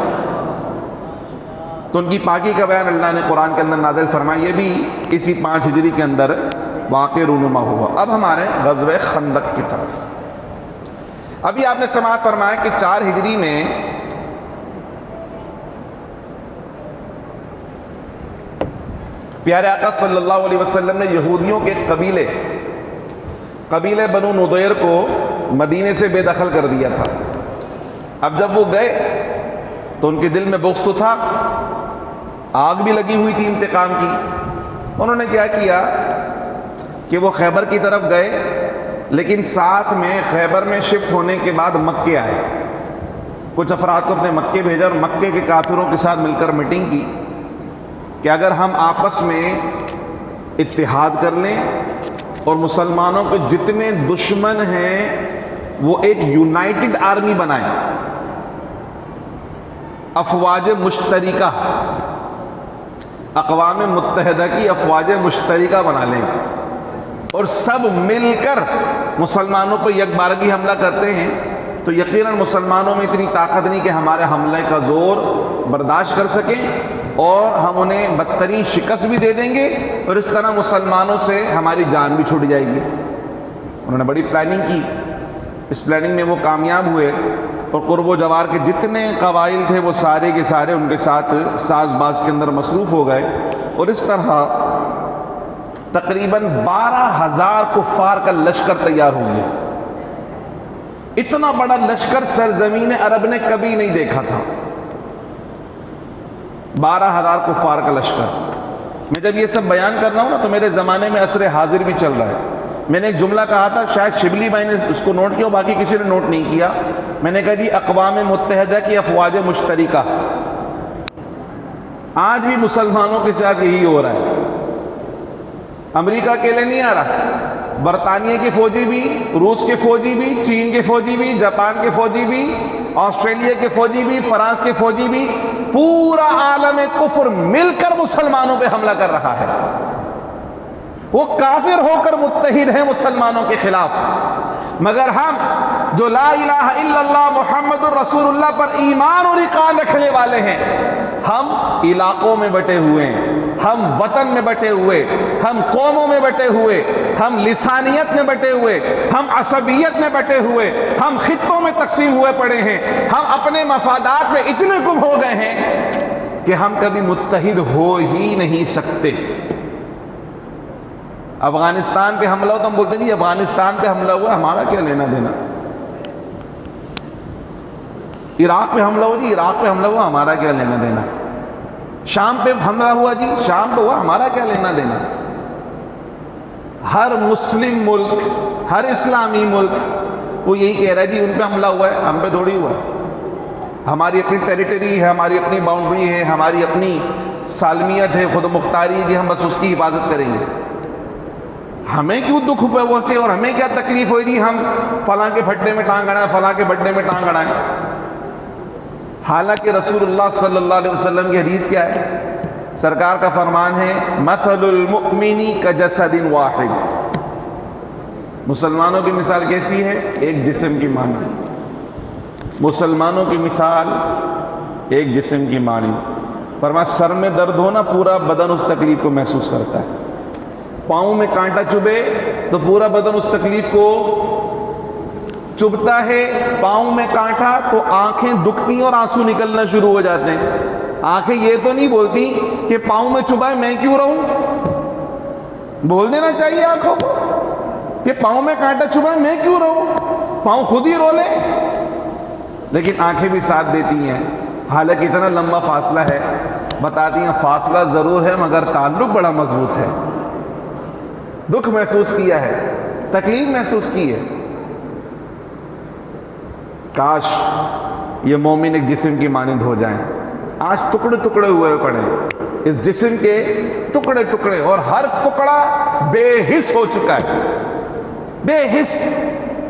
تو ان کی پاکی کا بیان اللہ نے قرآن کے اندر نازل فرمایا، یہ بھی اسی 5 ہجری کے اندر واقع رونما ہوا۔ اب ہمارے غزوہ خندق کی طرف، ابھی آپ نے سماعت فرمایا کہ 4 ہجری میں پیارے آقا صلی اللہ علیہ وسلم نے یہودیوں کے قبیلے بنو نضیر کو مدینے سے بے دخل کر دیا تھا۔ اب جب وہ گئے تو ان کے دل میں بغض تھا، آگ بھی لگی ہوئی تھی انتقام کی۔ انہوں نے کیا کیا کہ وہ خیبر کی طرف گئے، لیکن ساتھ میں خیبر میں شفٹ ہونے کے بعد مکے آئے، کچھ افراد کو اپنے مکے بھیجا اور مکے کے کافروں کے ساتھ مل کر میٹنگ کی کہ اگر ہم آپس میں اتحاد کر لیں اور مسلمانوں کے جتنے دشمن ہیں وہ ایک یونائٹڈ آرمی بنائیں، افواج مشترکہ، اقوام متحدہ کی افواج مشترکہ بنا لیں اور سب مل کر مسلمانوں پر یک بارگی حملہ کرتے ہیں، تو یقیناً مسلمانوں میں اتنی طاقت نہیں کہ ہمارے حملے کا زور برداشت کر سکیں، اور ہم انہیں بدترین شکست بھی دے دیں گے اور اس طرح مسلمانوں سے ہماری جان بھی چھوٹ جائے گی۔ انہوں نے بڑی پلاننگ کی، اس پلاننگ میں وہ کامیاب ہوئے اور قرب و جوار کے جتنے قبائل تھے وہ سارے کے سارے ان کے ساتھ ساز باز کے اندر مصروف ہو گئے، اور اس طرح تقریباً 12,000 کفار کا لشکر تیار ہو گیا۔ اتنا بڑا لشکر سرزمین عرب نے کبھی نہیں دیکھا تھا، 12,000 کفار کا لشکر۔ میں جب یہ سب بیان کر رہا ہوں نا تو میرے زمانے میں عصر حاضر بھی چل رہا ہے۔ میں نے ایک جملہ کہا تھا، شاید شبلی بھائی نے اس کو نوٹ کیا، باقی کسی نے نوٹ نہیں کیا۔ میں نے کہا جی اقوام متحدہ کی افواج مشترکہ، آج بھی مسلمانوں کے ساتھ یہی ہو رہا ہے۔ امریکہ اکیلے نہیں آ رہا، برطانیہ کے فوجی بھی، روس کے فوجی بھی، چین کے فوجی بھی، جاپان کے فوجی بھی، آسٹریلیا کے فوجی بھی، فرانس کے فوجی بھی، پورا عالم کفر مل کر مسلمانوں پہ حملہ کر رہا ہے۔ وہ کافر ہو کر متحد ہیں مسلمانوں کے خلاف، مگر ہم جو لا الہ الا اللہ محمد الرسول اللہ پر ایمان اور یقین رکھنے والے ہیں، ہم علاقوں میں بٹے ہوئے ہیں، ہم وطن میں بٹے ہوئے، ہم قوموں میں بٹے ہوئے، ہم لسانیت میں بٹے ہوئے، ہم عصبیت میں بٹے ہوئے، ہم خطوں میں تقسیم ہوئے پڑے ہیں، ہم اپنے مفادات میں اتنے گم ہو گئے ہیں کہ ہم کبھی متحد ہو ہی نہیں سکتے۔ افغانستان پہ حملہ ہو تو ہم بولتے ہیں جی افغانستان پہ حملہ ہوا، ہمارا کیا لینا دینا۔ عراق پہ حملہ ہوا جی، عراق پہ حملہ ہوا، ہمارا کیا لینا دینا؟ شام پہ حملہ ہوا جی، شام پہ ہوا، ہمارا کیا لینا دینا؟ ہر مسلم ملک، ہر اسلامی ملک وہ یہی کہہ رہا ہے جی ان پہ حملہ ہوا ہے، ہم پہ تھوڑی ہوا ہے، ہماری اپنی ٹیریٹری ہے، ہماری اپنی باؤنڈری ہے، ہماری اپنی سالمیت ہے، خود مختاری ہے، ہم بس اس کی حفاظت کریں گے۔ ہمیں کیوں دکھ پہنچے اور ہمیں کیا تکلیف ہوئی جی ہم فلاں کے بھٹے میں ٹانگ اڑائیں، فلاں کے بھٹے میں ٹانگ اڑائیں؟ حالانکہ رسول اللہ صلی اللہ علیہ وسلم کی حدیث کیا ہے؟ سرکار کا فرمان ہے مثل المؤمن کجسد واحد، مسلمانوں کی مثال کیسی ہے؟ ایک جسم کی مانند، مسلمانوں کی مثال ایک جسم کی مانند۔ فرمایا سر میں درد ہو نا پورا بدن اس تکلیف کو محسوس کرتا ہے، پاؤں میں کانٹا چبھے تو پورا بدن اس تکلیف کو چبھتا ہے، پاؤں میں کانٹا تو آنکھیں دکھتی ہیں اور آنسو نکلنا شروع ہو جاتے ہیں۔ آنکھیں یہ تو نہیں بولتی کہ پاؤں میں چبھا ہے میں کیوں رہوں، بول دینا چاہیے آنکھوں کو کہ پاؤں میں کانٹا چبھا ہے میں کیوں رہوں، پاؤں خود ہی رو لے، لیکن آنکھیں بھی ساتھ دیتی ہیں۔ حالانکہ اتنا لمبا فاصلہ ہے، بتاتی ہیں فاصلہ ضرور ہے مگر تعلق بڑا مضبوط ہے، دکھ محسوس کیا ہے، تکلیف محسوس کی ہے۔ کاش یہ مومن ایک جسم کی مانند ہو جائیں۔ آج ٹکڑے ٹکڑے ہوئے پڑے اس جسم کے، ٹکڑے ٹکڑے، اور ہر ٹکڑا بے حس ہو چکا ہے، بے حس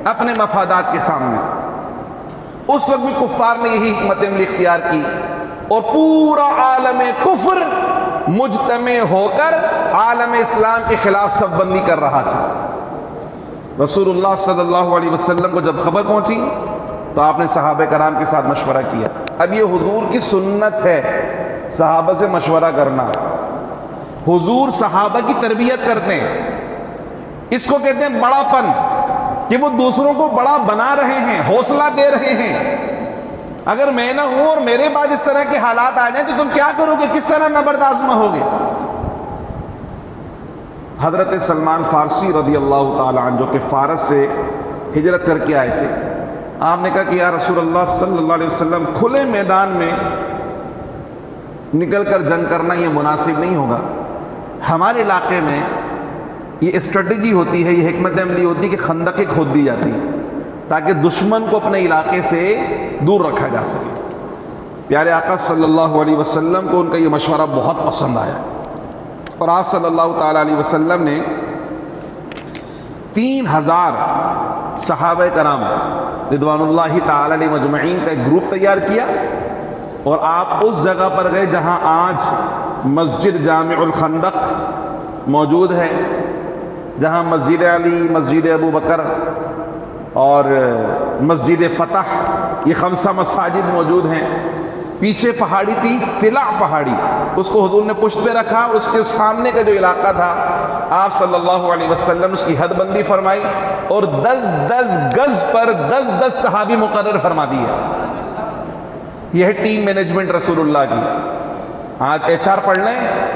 اپنے مفادات کے سامنے۔ اس وقت بھی کفار نے یہی حکمت عملی اختیار کی اور پورا عالم کفر مجتمع ہو کر عالم اسلام کے خلاف صف بندی کر رہا تھا۔ رسول اللہ صلی اللہ علیہ وسلم کو جب خبر پہنچی تو آپ نے صحابہ کرام کے ساتھ مشورہ کیا۔ اب یہ حضور کی سنت ہے صحابہ سے مشورہ کرنا، حضور صحابہ کی تربیت کرتے ہیں، اس کو کہتے ہیں بڑا پن، کہ وہ دوسروں کو بڑا بنا رہے ہیں، حوصلہ دے رہے ہیں۔ اگر میں نہ ہوں اور میرے بعد اس طرح کے حالات آ جائیں تو تم کیا کرو گے، کس طرح نبرد آزما ہوگے؟ حضرت سلمان فارسی رضی اللہ تعالی عنہ جو کہ فارس سے ہجرت کر کے آئے تھے، آپ نے کہا کہ یا رسول اللہ صلی اللہ علیہ وسلم کھلے میدان میں نکل کر جنگ کرنا یہ مناسب نہیں ہوگا، ہمارے علاقے میں یہ اسٹریٹجی ہوتی ہے، یہ حکمت عملی ہوتی ہے کہ خندقیں کھود دی جاتی ہیں تاکہ دشمن کو اپنے علاقے سے دور رکھا جا سکے۔ پیارے آقا صلی اللہ علیہ وسلم کو ان کا یہ مشورہ بہت پسند آیا اور آپ صلی اللہ تعالیٰ علیہ وسلم نے 3000 صحابہ کرام رضوان اللہ تعالی علیہ مجمعین کا ایک گروپ تیار کیا اور آپ اس جگہ پر گئے جہاں آج مسجد جامع الخندق موجود ہے، جہاں مسجد علی، مسجد ابو بکر اور مسجد فتح، یہ 5 مساجد موجود ہیں۔ پیچھے پہاڑی تھی سلع پہاڑی، اس کو حضور نے پشت پہ رکھا اور اس کے سامنے کا جو علاقہ تھا آپ صلی اللہ علیہ وسلم اس کی حد بندی فرمائی اور 10 گز پر 10 صحابی مقرر فرما دیے۔ یہ ہے ٹیم مینجمنٹ رسول اللہ کی۔ آج HR پڑھ لیں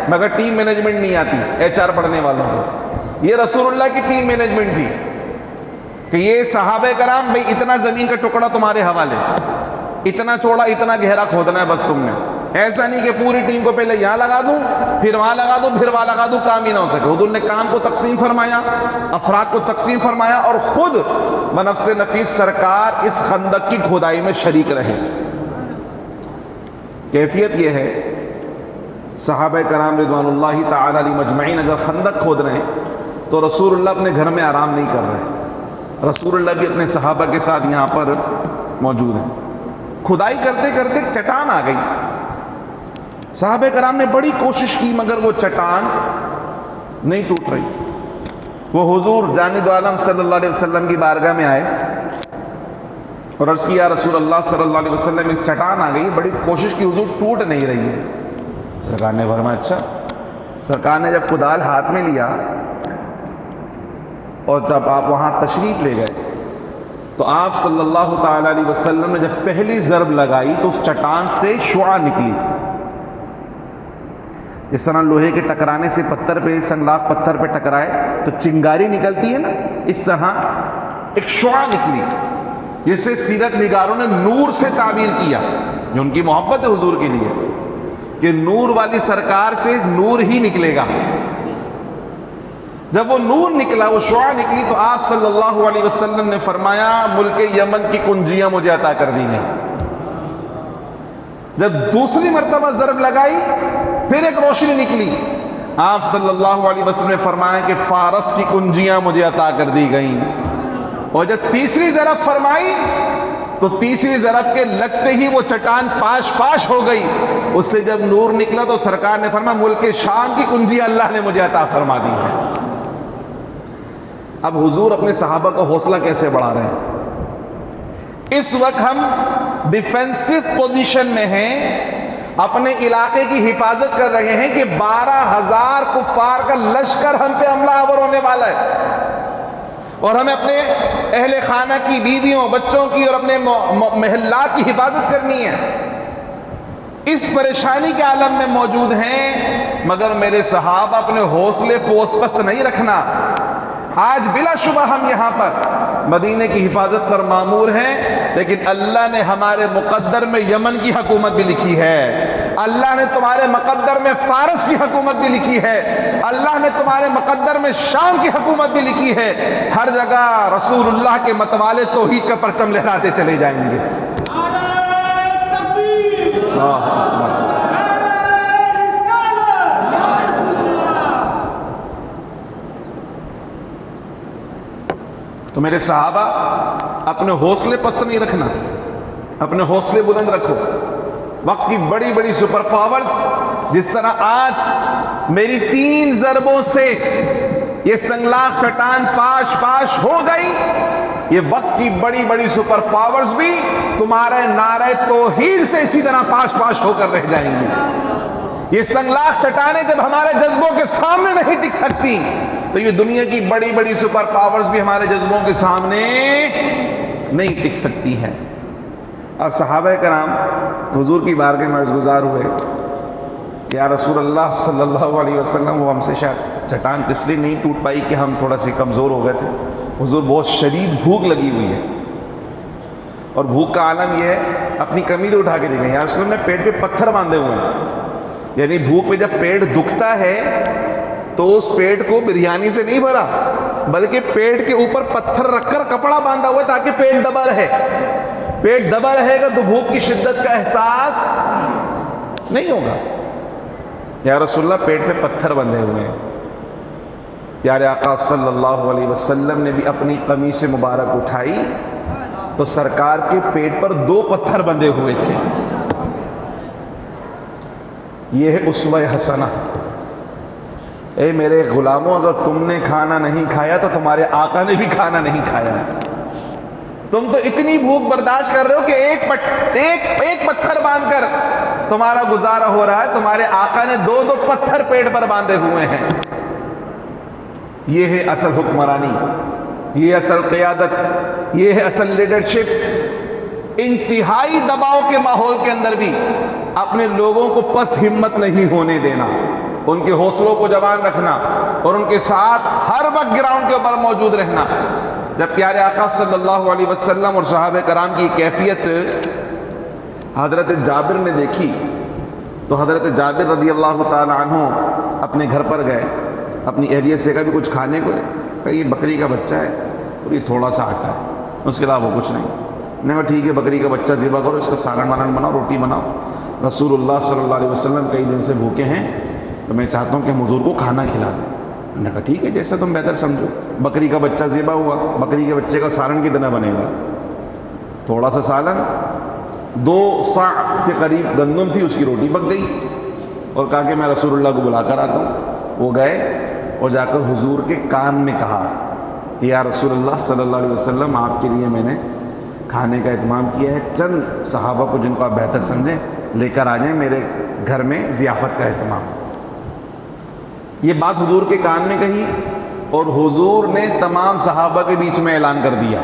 مگر ٹیم مینجمنٹ نہیں آتی HR پڑھنے والوں کو، یہ رسول اللہ کی ٹیم مینجمنٹ تھی کہ یہ صحابہ کرام بھئی اتنا زمین کا ٹکڑا تمہارے حوالے، اتنا چوڑا اتنا گہرا کھودنا ہے بس تم نے، ایسا نہیں کہ پوری ٹیم کو پہلے یہاں لگا دوں پھر وہاں لگا دوں پھر وہاں لگا دوں، کام ہی نہ ہو سکے۔ حضور نے کام کو تقسیم فرمایا، افراد کو تقسیم فرمایا اور خود بنفس نفیس سرکار اس خندق کی کھودائی میں شریک رہے۔ کیفیت یہ ہے صحابہ کرام رضوان اللہ تعالی علیہ مجمعین اگر خندق کھود رہے ہیں تو رسول اللہ اپنے گھر میں آرام نہیں کر رہے، رسول اللہ بھی اپنے صحابہ کے ساتھ یہاں پر موجود ہیں۔ کھدائی کرتے کرتے چٹان آ گئی، صحابہ کرام نے بڑی کوشش کی مگر وہ چٹان نہیں ٹوٹ رہی۔ وہ حضور جانب عالم صلی اللہ علیہ وسلم کی بارگاہ میں آئے اور عرض کیا رسول اللہ صلی اللہ علیہ وسلم ایک چٹان آ گئی، بڑی کوشش کی حضور ٹوٹ نہیں رہی ہے۔ سرکار نے فرمایا اچھا۔ سرکار نے جب کدال ہاتھ میں لیا اور جب آپ وہاں تشریف لے گئے تو آپ صلی اللہ تعالیٰ علیہ وسلم نے جب پہلی ضرب لگائی تو اس چٹان سے شعاع نکلی، جس طرح لوہے کے ٹکرانے سے پتھر پہ، سنگلاخ پتھر پہ ٹکرائے تو چنگاری نکلتی ہے نا، اس طرح ایک شعاع نکلی جسے سیرت نگاروں نے نور سے تعبیر کیا، جو ان کی محبت ہے حضور کے لیے کہ نور والی سرکار سے نور ہی نکلے گا۔ جب وہ نور نکلا، وہ شعاع نکلی، تو آپ صلی اللہ علیہ وسلم نے فرمایا ملک یمن کی کنجیاں مجھے عطا کر دی گئیں۔ جب دوسری مرتبہ ضرب لگائی، پھر ایک روشنی نکلی، آپ صلی اللہ علیہ وسلم نے فرمایا کہ فارس کی کنجیاں مجھے عطا کر دی گئیں۔ اور جب تیسری ضرب فرمائی تو تیسری ضرب کے لگتے ہی وہ چٹان پاش پاش ہو گئی، اس سے جب نور نکلا تو سرکار نے فرمایا ملک شام کی کنجیاں اللہ نے مجھے عطا فرما دی ہیں۔ اب حضور اپنے صحابہ کا حوصلہ کیسے بڑھا رہے ہیں؟ اس وقت ہم ڈیفینسو پوزیشن میں ہیں، اپنے علاقے کی حفاظت کر رہے ہیں کہ 12,000 کفار کا لشکر ہم پہ حملہ آور ہونے والا ہے، اور ہمیں اپنے اہل خانہ کی، بیویوں، بچوں کی اور اپنے محلات کی حفاظت کرنی ہے۔ اس پریشانی کے عالم میں موجود ہیں، مگر میرے صحابہ اپنے حوصلے پست نہیں رکھنا۔ آج بلا شبہ ہم یہاں پر مدینے کی حفاظت پر مامور ہیں، لیکن اللہ نے ہمارے مقدر میں یمن کی حکومت بھی لکھی ہے، اللہ نے تمہارے مقدر میں فارس کی حکومت بھی لکھی ہے، اللہ نے تمہارے مقدر میں شام کی حکومت بھی لکھی ہے۔ ہر جگہ رسول اللہ کے متوالے توحید کا پرچم لہراتے چلے جائیں گے۔ تو میرے صحابہ اپنے حوصلے پست نہیں رکھنا، اپنے حوصلے بلند رکھو۔ وقت کی بڑی بڑی سپر پاورز جس طرح آج میری 3 ضربوں سے یہ سنگلاخ چٹان پاش پاش ہو گئی، یہ وقت کی بڑی بڑی سپر پاورز بھی تمہارے نعرہ توحید سے اسی طرح پاش پاش ہو کر رہ جائیں گی۔ یہ سنگلاخ چٹانیں جب ہمارے جذبوں کے سامنے نہیں ٹک سکتی، تو یہ دنیا کی بڑی بڑی سپر پاورز بھی ہمارے جذبوں کے سامنے نہیں ٹک سکتی ہیں۔ اب صحابہ کرام حضور کی بارگاہ میں عرض گزار ہوئے کہ یا رسول اللہ صلی اللہ علیہ وسلم، وہ ہم سے شاید چٹان اس لیے نہیں ٹوٹ پائی کہ ہم تھوڑا سے کمزور ہو گئے تھے، حضور بہت شدید بھوک لگی ہوئی ہے، اور بھوک کا عالم یہ ہے اپنی کمیز اٹھا کے دیکھیں، یا رسول اللہ نے پیٹ پہ پتھر باندھے ہوئے ہیں، یعنی بھوک پہ جب پیٹ دکھتا ہے تو اس پیٹ کو بریانی سے نہیں بھرا، بلکہ پیٹ کے اوپر پتھر رکھ کر کپڑا باندھا ہوا ہے تاکہ پیٹ دبا رہے۔ پیٹ دبا رہے گا تو بھوک کی شدت کا احساس نہیں ہوگا۔ یا رسول اللہ پیٹ پہ پتھر بندھے ہوئے ہیں۔ پیارے آقا صلی اللہ علیہ وسلم نے بھی اپنی قمیص مبارک اٹھائی تو سرکار کے پیٹ پر 2 پتھر بندھے ہوئے تھے۔ یہ ہے اسوہ حسنہ۔ اے میرے غلاموں، اگر تم نے کھانا نہیں کھایا تو تمہارے آقا نے بھی کھانا نہیں کھایا ہے۔ تم تو اتنی بھوک برداشت کر رہے ہو کہ ایک پتھر باندھ کر تمہارا گزارا ہو رہا ہے، تمہارے آقا نے 2 پتھر پیٹ پر باندھے ہوئے ہیں۔ یہ ہے اصل حکمرانی، یہ اصل قیادت، یہ ہے اصل لیڈرشپ۔ انتہائی دباؤ کے ماحول کے اندر بھی اپنے لوگوں کو پس ہمت نہیں ہونے دینا، ان کے حوصلوں کو جوان رکھنا اور ان کے ساتھ ہر وقت گراؤنڈ کے اوپر موجود رہنا۔ جب پیارے آقا صلی اللہ علیہ وسلم اور صحابہ کرام کی کیفیت حضرت جابر نے دیکھی تو حضرت جابر رضی اللہ تعالی عنہ اپنے گھر پر گئے، اپنی اہلیہ سے کہا بھی کچھ کھانے کو ہے، کہ یہ بکری کا بچہ ہے اور یہ تھوڑا سا آٹا ہے، اس کے علاوہ وہ کچھ نہیں۔ میں نے کہا ٹھیک ہے، بکری کا بچہ ذبح کرو، اس کا سالن والن بناؤ، روٹی بناؤ، رسول اللہ صلی اللہ علیہ وسلم کئی دن سے بھوکے ہیں تو میں چاہتا ہوں کہ ہم حضور کو کھانا کھلا دیں۔ میں نے کہا ٹھیک ہے، جیسا تم بہتر سمجھو۔ بکری کا بچہ ذبح ہوا، بکری کے بچے کا سالن کتنا بنے گا؟ تھوڑا سا سالن، 2 صاع کے قریب گندم تھی، اس کی روٹی پک گئی، اور کہا کہ میں رسول اللہ کو بلا کر آتا ہوں۔ وہ گئے اور جا کر حضور کے کان میں کہا کہ یا رسول اللہ صلی اللہ علیہ وسلم، آپ کے لیے میں نے کھانے کا اہتمام کیا ہے، چند صحابہ کو جن کو آپ بہتر سمجھیں لے کر آ جائیں، میرے گھر میں ضیافت کا اہتمام۔ یہ بات حضور کے کان میں کہی اور حضور نے تمام صحابہ کے بیچ میں اعلان کر دیا،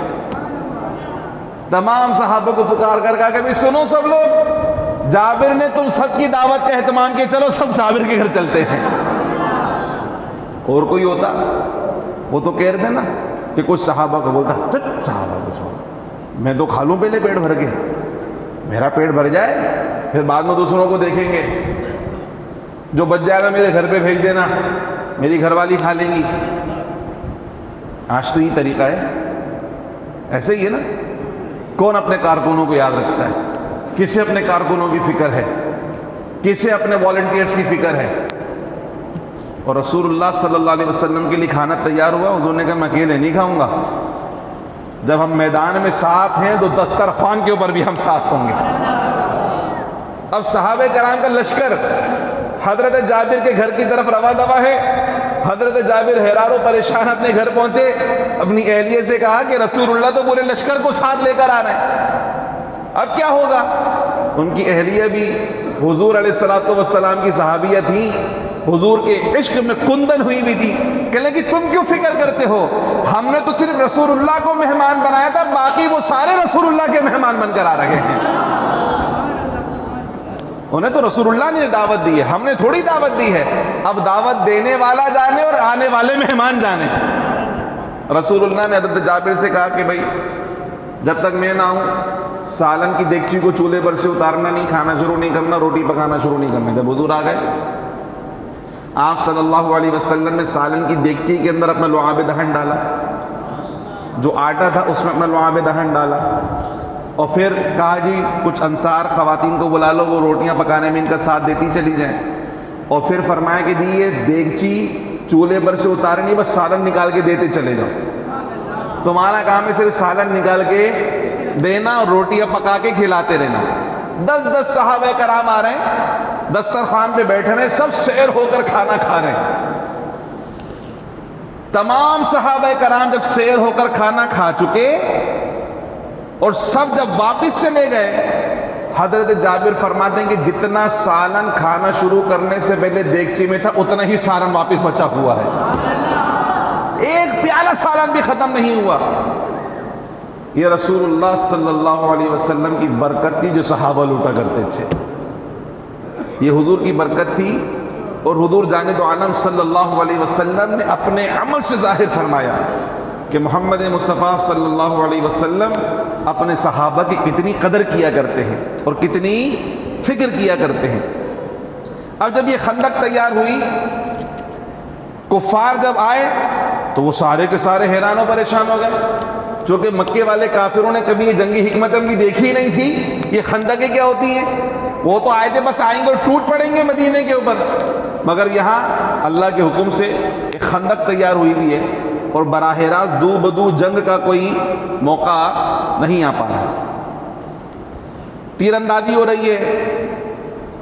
تمام صحابہ کو پکار کر کہا کہ بھی سنو سب لوگ، جابر نے تم سب کی دعوت کا اہتمام کیا، چلو سب جابر کے گھر چلتے ہیں۔ اور کوئی ہوتا وہ تو کہہ رہے نا کہ کچھ صحابہ کو بولتا صحابہ کو چھوڑو، میں تو کھا لوں پہلے پیٹ بھر کے، میرا پیٹ بھر جائے پھر بعد میں دوسروں کو دیکھیں گے، جو بچ جائے گا میرے گھر پہ بھیج دینا، میری گھر والی کھا لیں گی۔ آج تو یہ طریقہ ہے، ایسے ہی ہے نا۔ کون اپنے کارکنوں کو یاد رکھتا ہے؟ کسے اپنے کارکنوں کی فکر ہے؟ کسے اپنے والنٹیئرز کی فکر ہے؟ اور رسول اللہ صلی اللہ علیہ وسلم کے لیے کھانا تیار ہوا، حضور نے کہا میں اکیلے نہیں کھاؤں گا، جب ہم میدان میں ساتھ ہیں تو دسترخوان کے اوپر بھی ہم ساتھ ہوں گے۔ اب صحابہ کرام کا لشکر حضرت جابر کے گھر کی طرف رواں دوا ہے۔ حضرت جابر حیران و پریشان اپنے گھر پہنچے، اپنی اہلیہ سے کہا کہ رسول اللہ تو پورے لشکر کو ساتھ لے کر آ رہے ہیں، اب کیا ہوگا؟ ان کی اہلیہ بھی حضور علیہ السلام کی صحابیہ تھی، حضور کے عشق میں کندن ہوئی بھی تھی، کہنے کہ تم کیوں فکر کرتے ہو؟ ہم نے تو صرف رسول اللہ کو مہمان بنایا تھا، باقی وہ سارے رسول اللہ کے مہمان بن کر آ رہے ہیں۔ انہیں تو رسول اللہ نے دعوت دی ہے، ہم نے تھوڑی دعوت دی ہے۔ اب دعوت دینے والا جانے اور آنے والے مہمان جانے۔ رسول اللہ نے حضرت جابر سے کہا کہ بھائی جب تک میں نہ آؤں سالن کی دیگچی کو چولہے پر سے اتارنا نہیں، کھانا شروع نہیں کرنا، روٹی پکانا شروع نہیں کرنا۔ جب حضور آ گئے، آپ صلی اللہ علیہ وسلم نے سالن کی دیگچی کے اندر اپنا لعاب دہن ڈالا، جو آٹا تھا اس میں اپنا لعاب دہن ڈالا، اور پھر کہا جی کچھ انصار خواتین کو بلا لو، وہ روٹیاں پکانے میں ان کا ساتھ دیتی چلی جائیں، اور پھر فرمایا کہ جی یہ دیگچی چولہے پر سے اتارے نہیں، بس سالن نکال کے دیتے چلے جاؤ، تمہارا کام ہے صرف سالن نکال کے دینا اور روٹیاں پکا کے کھلاتے رہنا۔ 10 صحابہ کرام آ رہے ہیں، دسترخوان پہ بیٹھے ہیں، سب سیر ہو کر کھانا کھا رہے ہیں۔ تمام صحابہ کرام جب سیر ہو کر کھانا کھا چکے اور سب جب واپس چلے گئے، حضرت جابر فرماتے ہیں کہ جتنا سالن کھانا شروع کرنے سے پہلے دیگچی میں تھا اتنا ہی سالن واپس بچا ہوا ہے، ایک پیالہ سالن بھی ختم نہیں ہوا۔ یہ رسول اللہ صلی اللہ علیہ وسلم کی برکت تھی جو صحابہ لوٹا کرتے تھے، یہ حضور کی برکت تھی، اور حضور جانب عالم صلی اللہ علیہ وسلم نے اپنے عمل سے ظاہر فرمایا کہ محمد مصطفیٰ صلی اللہ علیہ وسلم اپنے صحابہ کی کتنی قدر کیا کرتے ہیں اور کتنی فکر کیا کرتے ہیں۔ اب جب یہ خندق تیار ہوئی، کفار جب آئے تو وہ سارے کے سارے حیران و پریشان ہو گئے، چونکہ مکے والے کافروں نے کبھی یہ جنگی حکمت عملی دیکھی ہی نہیں تھی، یہ خندقیں کیا ہوتی ہیں، وہ تو آئے تھے بس آئیں گے اور ٹوٹ پڑیں گے مدینے کے اوپر، مگر یہاں اللہ کے حکم سے ایک خندق تیار ہوئی بھی ہے، اور براہ راست دو بدو جنگ کا کوئی موقع نہیں آ پا رہا، تیر اندازی ہو رہی ہے۔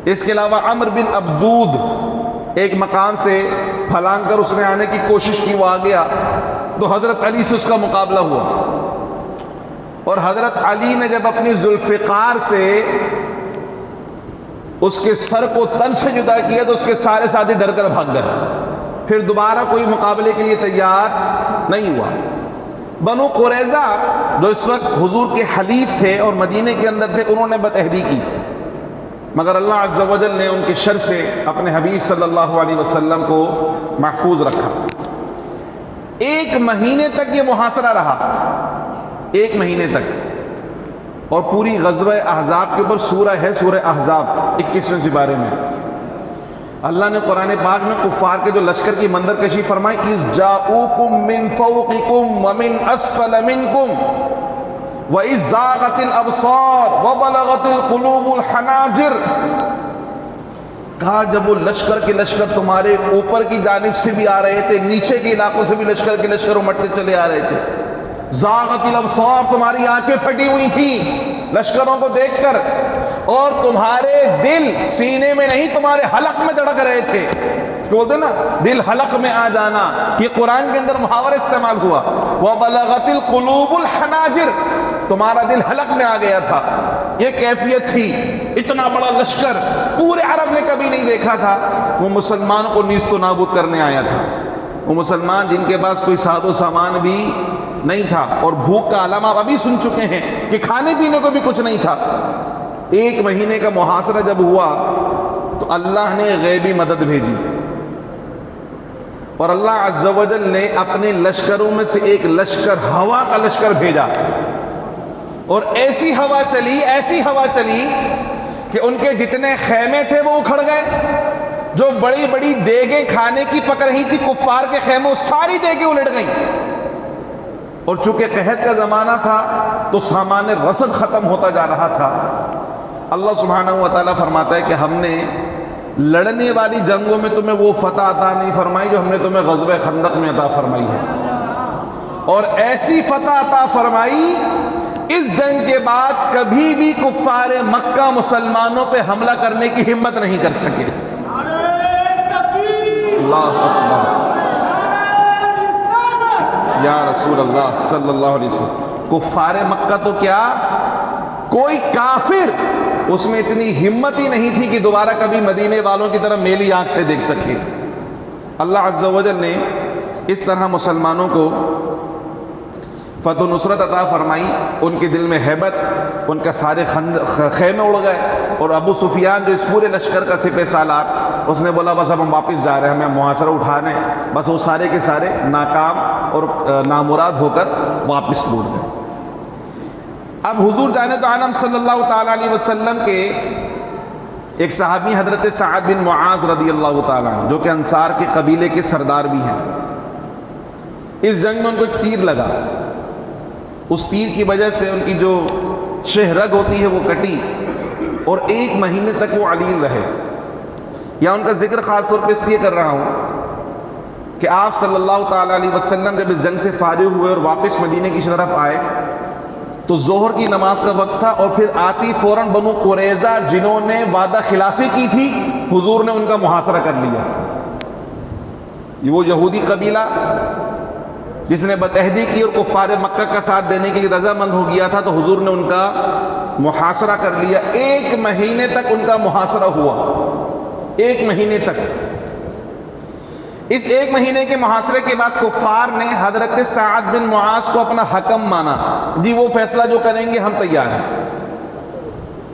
اس کے علاوہ عمر بن عبدود ایک مقام سے پھلانگ کر اس نے آنے کی کوشش کی، وہ آ گیا تو حضرت علی سے اس کا مقابلہ ہوا، اور حضرت علی نے جب اپنی ذوالفقار سے اس کے سر کو تن سے جدا کیا تو اس کے سارے ساتھی ڈر کر بھاگ گئے، پھر دوبارہ کوئی مقابلے کے لیے تیار نہیں ہوا۔ بنو قریظہ جو اس وقت حضور کے حلیف تھے اور مدینے کے اندر تھے، انہوں نے بدعہدی کی، مگر اللہ عز و جل نے ان کے شر سے اپنے حبیب صلی اللہ علیہ وسلم کو محفوظ رکھا۔ 1 مہینے تک یہ محاصرہ رہا، 1 مہینے تک، اور پوری غزوہ احزاب کے اوپر سورہ ہے، سورہ احزاب 21ویں سپارے میں اللہ نے قرآن پاک میں کفار کے جو لشکر کی منظر کشی فرمائی، اِذْ جَاءُوكُم مِّن فَوْقِكُم وَمِنْ أَسْفَلَ مِنْكُمْ وَإِذْ زَاغَتِ الْأَبْصَارُ وَبَلَغَتِ الْقُلُوبُ الْحَنَاجِرَ، کہا جب وہ لشکر کے لشکر تمہارے اوپر کی جانب سے بھی آ رہے تھے، نیچے کے علاقوں سے بھی لشکر کے لشکر امٹتے چلے آ رہے تھے، زاغت الابصار، تمہاری آنکھیں پھٹی ہوئی تھیں لشکروں کو دیکھ کر، اور تمہارے دل سینے میں نہیں تمہارے حلق میں دھڑک رہے تھے، بولتے نا دل حلق میں آ جانا، یہ قرآن کے اندر محاورہ استعمال ہوا، وَبَلَغَتِ الْقُلُوبُ الْحَنَاجِرَ، تمہارا دل حلق میں آ گیا تھا۔ یہ کیفیت تھی، اتنا بڑا لشکر پورے عرب نے کبھی نہیں دیکھا تھا، وہ مسلمانوں کو نیست و نابود کرنے آیا تھا، وہ مسلمان جن کے پاس کوئی ساز و سامان بھی نہیں تھا، اور بھوک کا عالم آپ ابھی سن چکے ہیں کہ کھانے پینے کو بھی کچھ نہیں تھا۔ 1 مہینے کا محاصرہ جب ہوا تو اللہ نے غیبی مدد بھیجی، اور اللہ عز و جل نے اپنے لشکروں میں سے ایک لشکر، ہوا کا لشکر بھیجا، اور ایسی ہوا چلی کہ ان کے جتنے خیمے تھے وہ اکھڑ گئے، جو بڑی بڑی دیگیں کھانے کی پک رہی تھی کفار کے خیموں، ساری دیگیں الٹ گئیں۔ اور چونکہ قحط کا زمانہ تھا تو سامان رسد ختم ہوتا جا رہا تھا۔ اللہ سبحانہ و تعالیٰ فرماتا ہے کہ ہم نے لڑنے والی جنگوں میں تمہیں وہ فتح عطا نہیں فرمائی جو ہم نے تمہیں غزوہ خندق میں عطا فرمائی ہے، اور ایسی فتح عطا فرمائی اس جنگ کے بعد کبھی بھی کفار مکہ مسلمانوں پہ حملہ کرنے کی ہمت نہیں کر سکے۔ اللہ اکبر، یا رسول اللہ صلی اللہ علیہ وسلم۔ کفار مکہ تو کیا، کوئی کافر اس میں اتنی ہمت ہی نہیں تھی کہ دوبارہ کبھی مدینے والوں کی طرح میلی آنکھ سے دیکھ سکے۔ اللہ عز و جل نے اس طرح مسلمانوں کو فتح و نصرت عطا فرمائی، ان کے دل میں ہیبت، ان کا سارے خیمے اڑ گئے، اور ابو سفیان جو اس پورے لشکر کا سپہ سالار، اس نے بولا بس اب ہم واپس جا رہے ہیں، ہمیں محاصرہ اٹھانے، بس وہ سارے کے سارے ناکام اور نامراد ہو کر واپس لوٹ گئے۔ اب حضور جانت عالم صلی اللہ تعالیٰ علیہ وسلم کے ایک صحابی حضرت سعد بن معاذ رضی اللہ تعالیٰ عنہ، جو کہ انصار کے قبیلے کے سردار بھی ہیں، اس جنگ میں ان کو ایک تیر لگا، اس تیر کی وجہ سے ان کی جو شہرگ ہوتی ہے وہ کٹی، اور 1 مہینے تک وہ علیل رہے۔ یا ان کا ذکر خاص طور پہ اس لیے کر رہا ہوں کہ آپ صلی اللہ تعالیٰ علیہ وسلم جب اس جنگ سے فارغ ہوئے اور واپس مدینے کی طرف آئے تو ظہر کی نماز کا وقت تھا، اور پھر آتی فوراً بنو قریظہ جنہوں نے وعدہ خلافی کی تھی، حضور نے ان کا محاصرہ کر لیا۔ یہ وہ یہودی قبیلہ جس نے بدعہدی کی اور کفار مکہ کا ساتھ دینے کے لیے رضامند ہو گیا تھا، تو حضور نے ان کا محاصرہ کر لیا۔ 1 مہینے تک ان کا محاصرہ ہوا، 1 مہینے تک۔ اس 1 مہینے کے محاصرے کے بعد کفار نے حضرت سعد بن معاذ کو اپنا حکم مانا، جی وہ فیصلہ جو کریں گے ہم تیار ہیں۔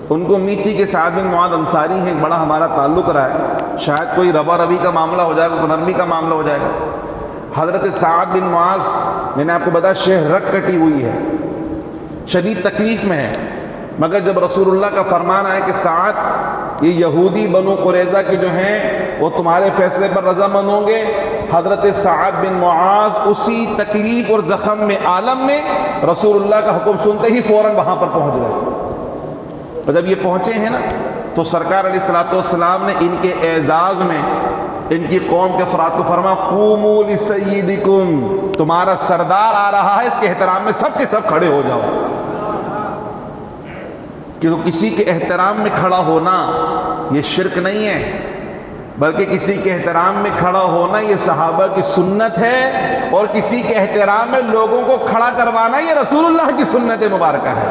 ان کو امید تھی کہ سعد بن معاذ انصاری ہیں، بڑا ہمارا تعلق رہا ہے، شاید کوئی ربا ربی کا معاملہ ہو جائے گا، کوئی نرمی کا معاملہ ہو جائے گا۔ حضرت سعد بن معاذ، میں نے آپ کو بتایا شہرگ کٹی ہوئی ہے، شدید تکلیف میں ہے، مگر جب رسول اللہ کا فرمان آیا کہ سعد یہ یہودی بنو قریظہ کے جو ہیں وہ تمہارے فیصلے پر رضامند ہوں گے، حضرت سعد بن معاذ اسی تکلیف اور زخم میں عالم میں رسول اللہ کا حکم سنتے ہی فوراً وہاں پر پہنچ گئے۔ اور جب یہ پہنچے ہیں نا تو سرکار علیہ الصلوۃ والسلام نے ان کے اعزاز میں ان کی قوم کے افراد کو فرمایا قوموا لسیدکم، تمہارا سردار آ رہا ہے، اس کے احترام میں سب کے سب کھڑے ہو جاؤ۔ کہ کسی کے احترام میں کھڑا ہونا یہ شرک نہیں ہے، بلکہ کسی کے احترام میں کھڑا ہونا یہ صحابہ کی سنت ہے، اور کسی کے احترام میں لوگوں کو کھڑا کروانا یہ رسول اللہ کی سنت مبارکہ ہے۔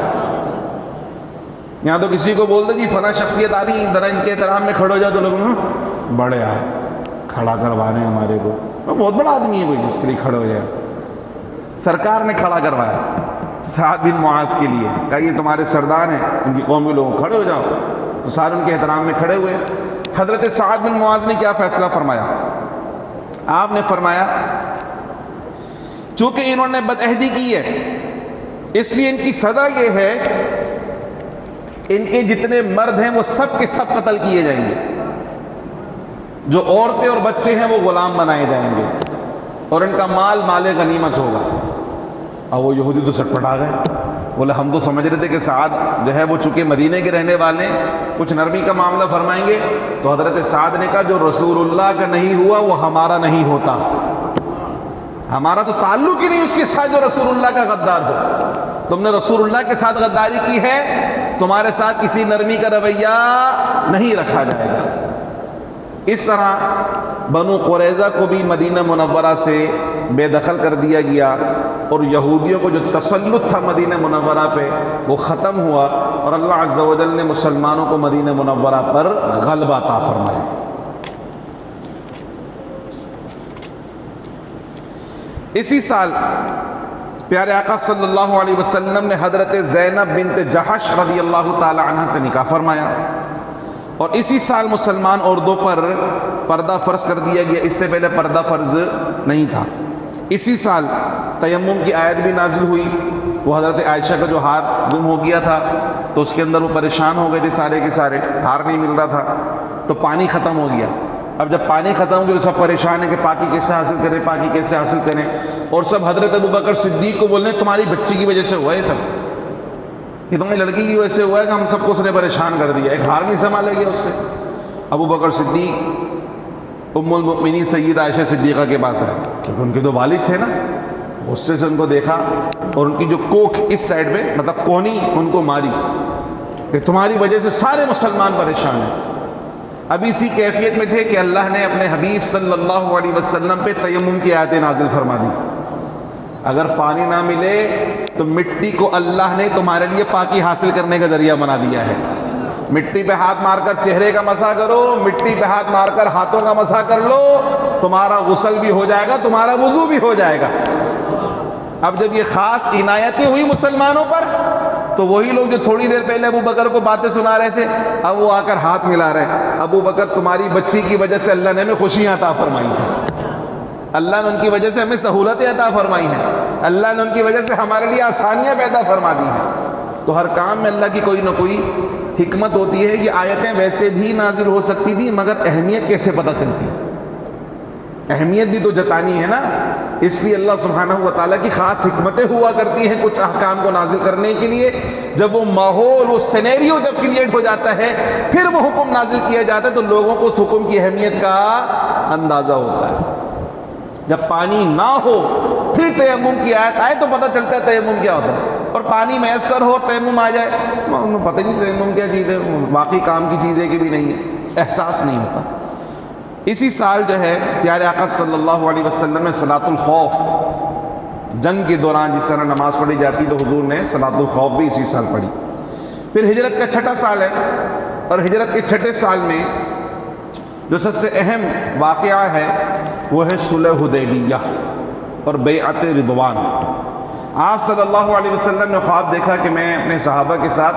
یہاں تو کسی کو بول دے جی فلاں شخصیت آ رہی ہے ذرا ان کے احترام میں کھڑے ہو جاؤ، تو لوگ بڑے آئے کھڑا کروانے ہمارے کو، بہت بڑا آدمی ہے کوئی اس کے لیے کھڑے ہو جائے۔ سرکار نے کھڑا کروایا سعد بن معاذ کے لیے، کہا یہ تمہارے سردار ہیں، ان کی قوم کے لوگ کھڑے ہو جاؤ، تو سارے ان کے احترام میں کھڑے ہوئے۔ حضرت سعد بن معاذ نے کیا فیصلہ فرمایا؟ آپ نے فرمایا چونکہ انہوں نے بدعہدی کی ہے اس لیے ان کی سزا یہ ہے ان کے جتنے مرد ہیں وہ سب کے سب قتل کیے جائیں گے، جو عورتیں اور بچے ہیں وہ غلام بنائے جائیں گے، اور ان کا مال مال غنیمت ہوگا۔ اب وہ یہودی تو سٹ پٹا گئے، بولے ہم تو سمجھ رہے تھے کہ سعد جو ہے وہ چونکہ مدینے کے رہنے والے کچھ نرمی کا معاملہ فرمائیں گے، تو حضرت سعد نے کہا جو رسول اللہ کا نہیں ہوا وہ ہمارا نہیں ہوتا، ہمارا تو تعلق ہی نہیں اس کے ساتھ جو رسول اللہ کا غدار ہو، تم نے رسول اللہ کے ساتھ غداری کی ہے، تمہارے ساتھ کسی نرمی کا رویہ نہیں رکھا جائے گا۔ اس طرح بنو قریظہ کو بھی مدینہ منورہ سے بے دخل کر دیا گیا، اور یہودیوں کو جو تسلط تھا مدینہ منورہ پہ وہ ختم ہوا، اور اللہ عز و جل نے مسلمانوں کو مدینہ منورہ پر غلبہ عطا فرمایا۔ اسی سال پیارے آقا صلی اللہ علیہ وسلم نے حضرت زینب بنت جحش رضی اللہ تعالی عنہ سے نکاح فرمایا، اور اسی سال مسلمان عورتوں پر پردہ فرض کر دیا گیا، اس سے پہلے پردہ فرض نہیں تھا۔ اسی سال تیمم کی آیت بھی نازل ہوئی، وہ حضرت عائشہ کا جو ہار گم ہو گیا تھا تو اس کے اندر وہ پریشان ہو گئے تھے سارے کے سارے، ہار نہیں مل رہا تھا، تو پانی ختم ہو گیا۔ اب جب پانی ختم ہو گیا تو سب پریشان ہیں کہ پاکی کیسے حاصل کریں، پاکی کیسے حاصل کریں، اور سب حضرت ابوبکر صدیق کو بولنے تمہاری بچی کی وجہ سے ہوا ہے سب، یہ تمہاری لڑکی کی وجہ سے ہوا ہے کہ ہم سب کو اس نے پریشان کر دیا، ایک ہار نہیں سنبھالا گیا اس سے۔ ابوبکر صدیق ام المؤمنین سیدہ عائشہ صدیقہ کے پاس آئے، چونکہ ان کے دو والد تھے نا، غصے سے ان کو دیکھا اور ان کی جو کوکھ اس سائڈ پہ مطلب کونی ان کو ماری کہ تمہاری وجہ سے سارے مسلمان پریشان ہیں۔ اب اسی کیفیت میں تھے کہ اللہ نے اپنے حبیب صلی اللہ علیہ وسلم پہ تیمم کی آیتیں نازل فرما دی، اگر پانی نہ ملے تو مٹی کو اللہ نے تمہارے لیے پاکی حاصل کرنے کا ذریعہ بنا دیا ہے، مٹی پہ ہاتھ مار کر چہرے کا مسح کرو، مٹی پہ ہاتھ مار کر ہاتھوں کا مسح کر لو، تمہارا غسل بھی ہو جائے گا، تمہارا وضو بھی ہو جائے گا۔ اب جب یہ خاص عنایتیں ہوئی مسلمانوں پر تو وہی لوگ جو تھوڑی دیر پہلے ابو بکر کو باتیں سنا رہے تھے اب وہ آ کر ہاتھ ملا رہے ہیں، ابو بکر تمہاری بچی کی وجہ سے اللہ نے ہمیں خوشیاں عطا فرمائی ہیں، اللہ نے ان کی وجہ سے ہمیں سہولتیں عطا فرمائی ہیں، اللہ نے ان کی وجہ سے ہمارے لیے آسانیاں پیدا فرما دی ہیں۔ تو ہر کام میں اللہ کی کوئی نہ کوئی حکمت ہوتی ہے۔ یہ آیتیں ویسے بھی نازل ہو سکتی تھی مگر اہمیت کیسے پتہ چلتی ہے؟ اہمیت بھی تو جتانی ہے نا، اس لیے اللہ سبحانہ و تعالیٰ کی خاص حکمتیں ہوا کرتی ہیں کچھ احکام کو نازل کرنے کے لیے۔ جب وہ ماحول، وہ سینیریو جب کریٹ ہو جاتا ہے پھر وہ حکم نازل کیا جاتا ہے تو لوگوں کو اس حکم کی اہمیت کا اندازہ ہوتا ہے۔ جب پانی نہ ہو پھر تیمم کی آیت آئے تو پتہ چلتا ہے تیمم کیا ہوتا ہے، اور پانی میسر ہو اور تیمم آ جائے انہیں پتہ نہیں تیمم کیا چیز ہے، واقعی کام کی چیز ہے کہ بھی نہیں ہے، احساس نہیں ہوتا۔ اسی سال جو ہے پیارے آقا صلی اللہ علیہ وسلم نے صلاۃ الخوف، جنگ کے دوران جس طرح نماز پڑھی جاتی تو حضور نے صلاۃ الخوف بھی اسی سال پڑھی۔ پھر ہجرت کا چھٹا سال ہے، اور ہجرت کے چھٹے سال میں جو سب سے اہم واقعہ ہے وہ ہے صلح حدیبیہ اور بیعت رضوان۔ آپ صلی اللہ علیہ وسلم نے خواب دیکھا کہ میں اپنے صحابہ کے ساتھ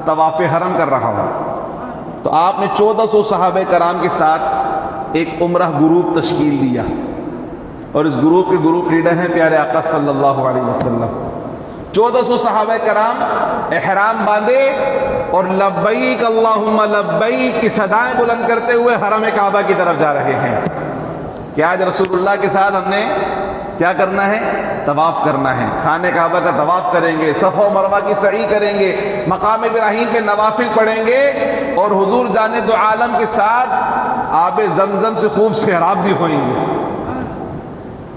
طواف حرم کر رہا ہوں، تو آپ نے 1400 صحابہ کرام کے ساتھ ایک عمرہ گروپ تشکیل دیا، اور اس گروپ کے گروپ لیڈر ہیں پیارے آقا صلی اللہ علیہ وسلم۔ 1400 صحابہ کرام احرام باندھے اور لبیک اللہم لبیک کی صدائیں بلند کرتے ہوئے حرم کعبہ کی طرف جا رہے ہیں کہ آج رسول اللہ کے ساتھ ہم نے کیا کرنا ہے؟ طواف کرنا ہے، خانہ کعبہ کا طواف کریں گے، صفا و مروہ کی سعی کریں گے، مقام ابراہیم پہ نوافل پڑھیں گے، اور حضور جانے دو عالم کے ساتھ آب زمزم سے خوب سیراب بھی ہوئیں گے۔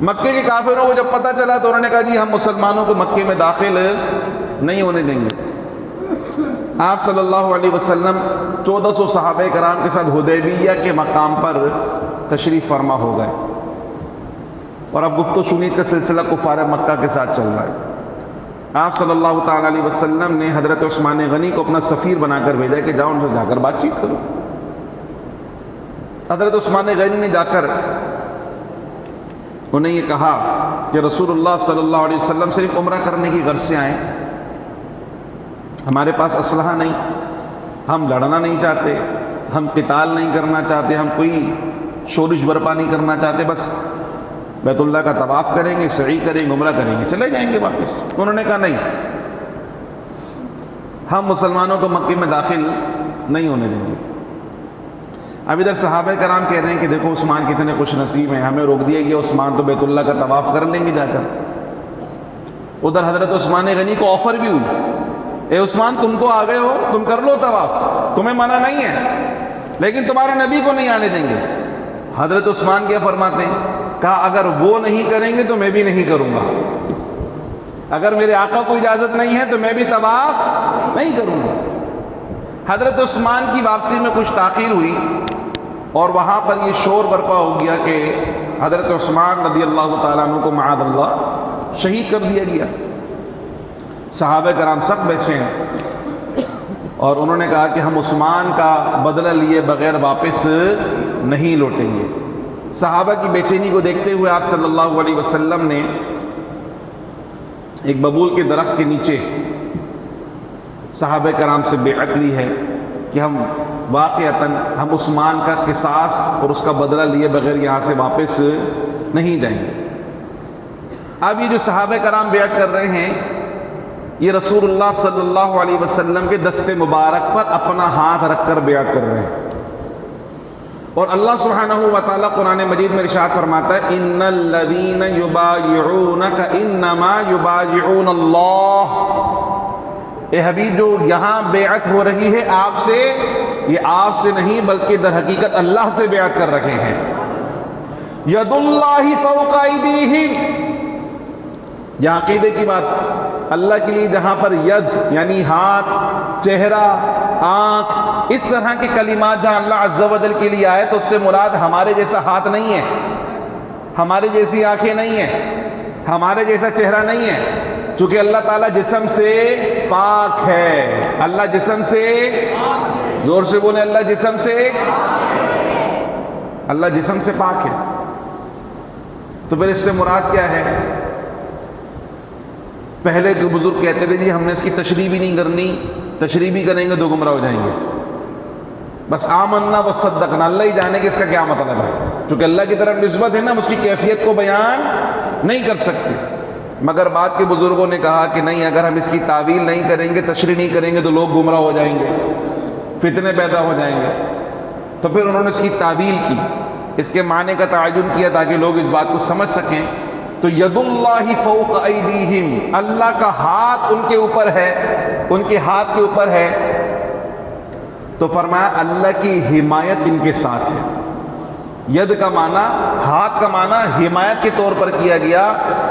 مکے کے کافروں کو جب پتہ چلا تو انہوں نے کہا جی ہم مسلمانوں کو مکے میں داخل نہیں ہونے دیں گے۔ آپ صلی اللہ علیہ وسلم 1400 صحابہ کرام کے ساتھ حدیبیہ کے مقام پر تشریف فرما ہو گئے، اور اب گفت و شنید کا سلسلہ کفار مکہ کے ساتھ چل رہا ہے۔ آپ صلی اللہ تعالیٰ علیہ وسلم نے حضرت عثمان غنی کو اپنا سفیر بنا کر بھیجا کہ جاؤ ان سے جا کر بات چیت کرو۔ حضرت عثمان غنی نے جا کر انہیں یہ کہا کہ رسول اللہ صلی اللہ علیہ وسلم صرف عمرہ کرنے کی غرض سے آئیں، ہمارے پاس اسلحہ نہیں، ہم لڑنا نہیں چاہتے، ہم قتال نہیں کرنا چاہتے، ہم کوئی شورش برپا نہیں کرنا چاہتے، بس بیت اللہ کا طواف کریں گے، سعی کریں گے، عمرہ کریں گے، چلے جائیں گے واپس۔ انہوں نے کہا نہیں، ہم مسلمانوں کو مکے میں داخل نہیں ہونے دیں گے۔ اب ادھر صحابہ کرام کہہ رہے ہیں کہ دیکھو عثمان کتنے خوش نصیب ہیں، ہمیں روک دیا گیا، عثمان تو بیت اللہ کا طواف کر لیں گے جا کر۔ ادھر حضرت عثمان غنی کو آفر بھی ہوئی، اے عثمان تم تو آ گئے ہو، تم کر لو طواف، تمہیں منع نہیں ہے، لیکن تمہارے نبی کو نہیں آنے دیں گے۔ حضرت عثمان کیا فرماتے ہیں؟ کہا اگر وہ نہیں کریں گے تو میں بھی نہیں کروں گا، اگر میرے آقا کو اجازت نہیں ہے تو میں بھی طواف نہیں کروں گا۔ حضرت عثمان کی واپسی میں کچھ تاخیر ہوئی، اور وہاں پر یہ شور برپا ہو گیا کہ حضرت عثمان رضی اللہ تعالیٰ عنہ کو معاذ اللہ شہید کر دیا گیا۔ صحابہ کرام سخت بیچے ہیں، اور انہوں نے کہا کہ ہم عثمان کا بدلہ لیے بغیر واپس نہیں لوٹیں گے۔ صحابہ کی بے چینی کو دیکھتے ہوئے آپ صلی اللہ علیہ وسلم نے ایک ببول کے درخت کے نیچے صحابہ کرام سے بیعت لی ہے کہ ہم واقعتاً ہم عثمان کا قصاص اور اس کا بدلہ لیے بغیر یہاں سے واپس نہیں جائیں گے۔ اب یہ جو صحابہ کرام بیعت کر رہے ہیں یہ رسول اللہ صلی اللہ علیہ وسلم کے دست مبارک پر اپنا ہاتھ رکھ کر بیعت کر رہے ہیں. اور اللہ سبحانہ و تعالیٰ قرآن مجید میں ارشاد فرماتا ہے ان الذین یبایعونک انما یبایعون اللہ. اے حبیب جو یہاں بیعت ہو رہی ہے آپ سے، یہ آپ سے نہیں بلکہ در حقیقت اللہ سے بیعت کر رکھے ہیں. ید اللہ فوق ایدیہم، یہ عقیدے کی بات. اللہ کے لیے جہاں پر ید یعنی ہاتھ، چہرہ، آنکھ، اس طرح کے کلمات جہاں اللہ عز و جل کے لیے آئے تو اس سے مراد ہمارے جیسا ہاتھ نہیں ہے، ہمارے جیسی آنکھیں نہیں ہیں، ہمارے جیسا چہرہ نہیں ہے، چونکہ اللہ تعالیٰ جسم سے پاک ہے. اللہ جسم سے، زور سے بولیں، اللہ جسم سے، اللہ جسم سے پاک ہے. تو پھر اس سے مراد کیا ہے؟ پہلے کے بزرگ کہتے تھے جی ہم نے اس کی تشریح بھی نہیں کرنی، تشریح بھی کریں گے تو گمراہ ہو جائیں گے. بس آمنا و صدقنا، اللہ ہی جانے کہ اس کا کیا مطلب ہے. چونکہ اللہ کی طرف نسبت ہے نا، اس کی کیفیت کو بیان نہیں کر سکتے. مگر بعد کے بزرگوں نے کہا کہ نہیں، اگر ہم اس کی تعویل نہیں کریں گے، تشریح نہیں کریں گے تو لوگ گمراہ ہو جائیں گے، فتنے پیدا ہو جائیں گے. تو پھر انہوں نے اس کی تعویل کی، اس کے معنی کا تعین کیا تاکہ لوگ اس بات کو سمجھ سکیں. تو ید اللہ فوق ایدیہم، اللہ کا ہاتھ ان کے اوپر ہے، ان کے ہاتھ کے اوپر ہے. تو فرمایا اللہ کی حمایت ان کے ساتھ ہے. ید کا معنی، ہاتھ کا معنی حمایت کے طور پر کیا گیا.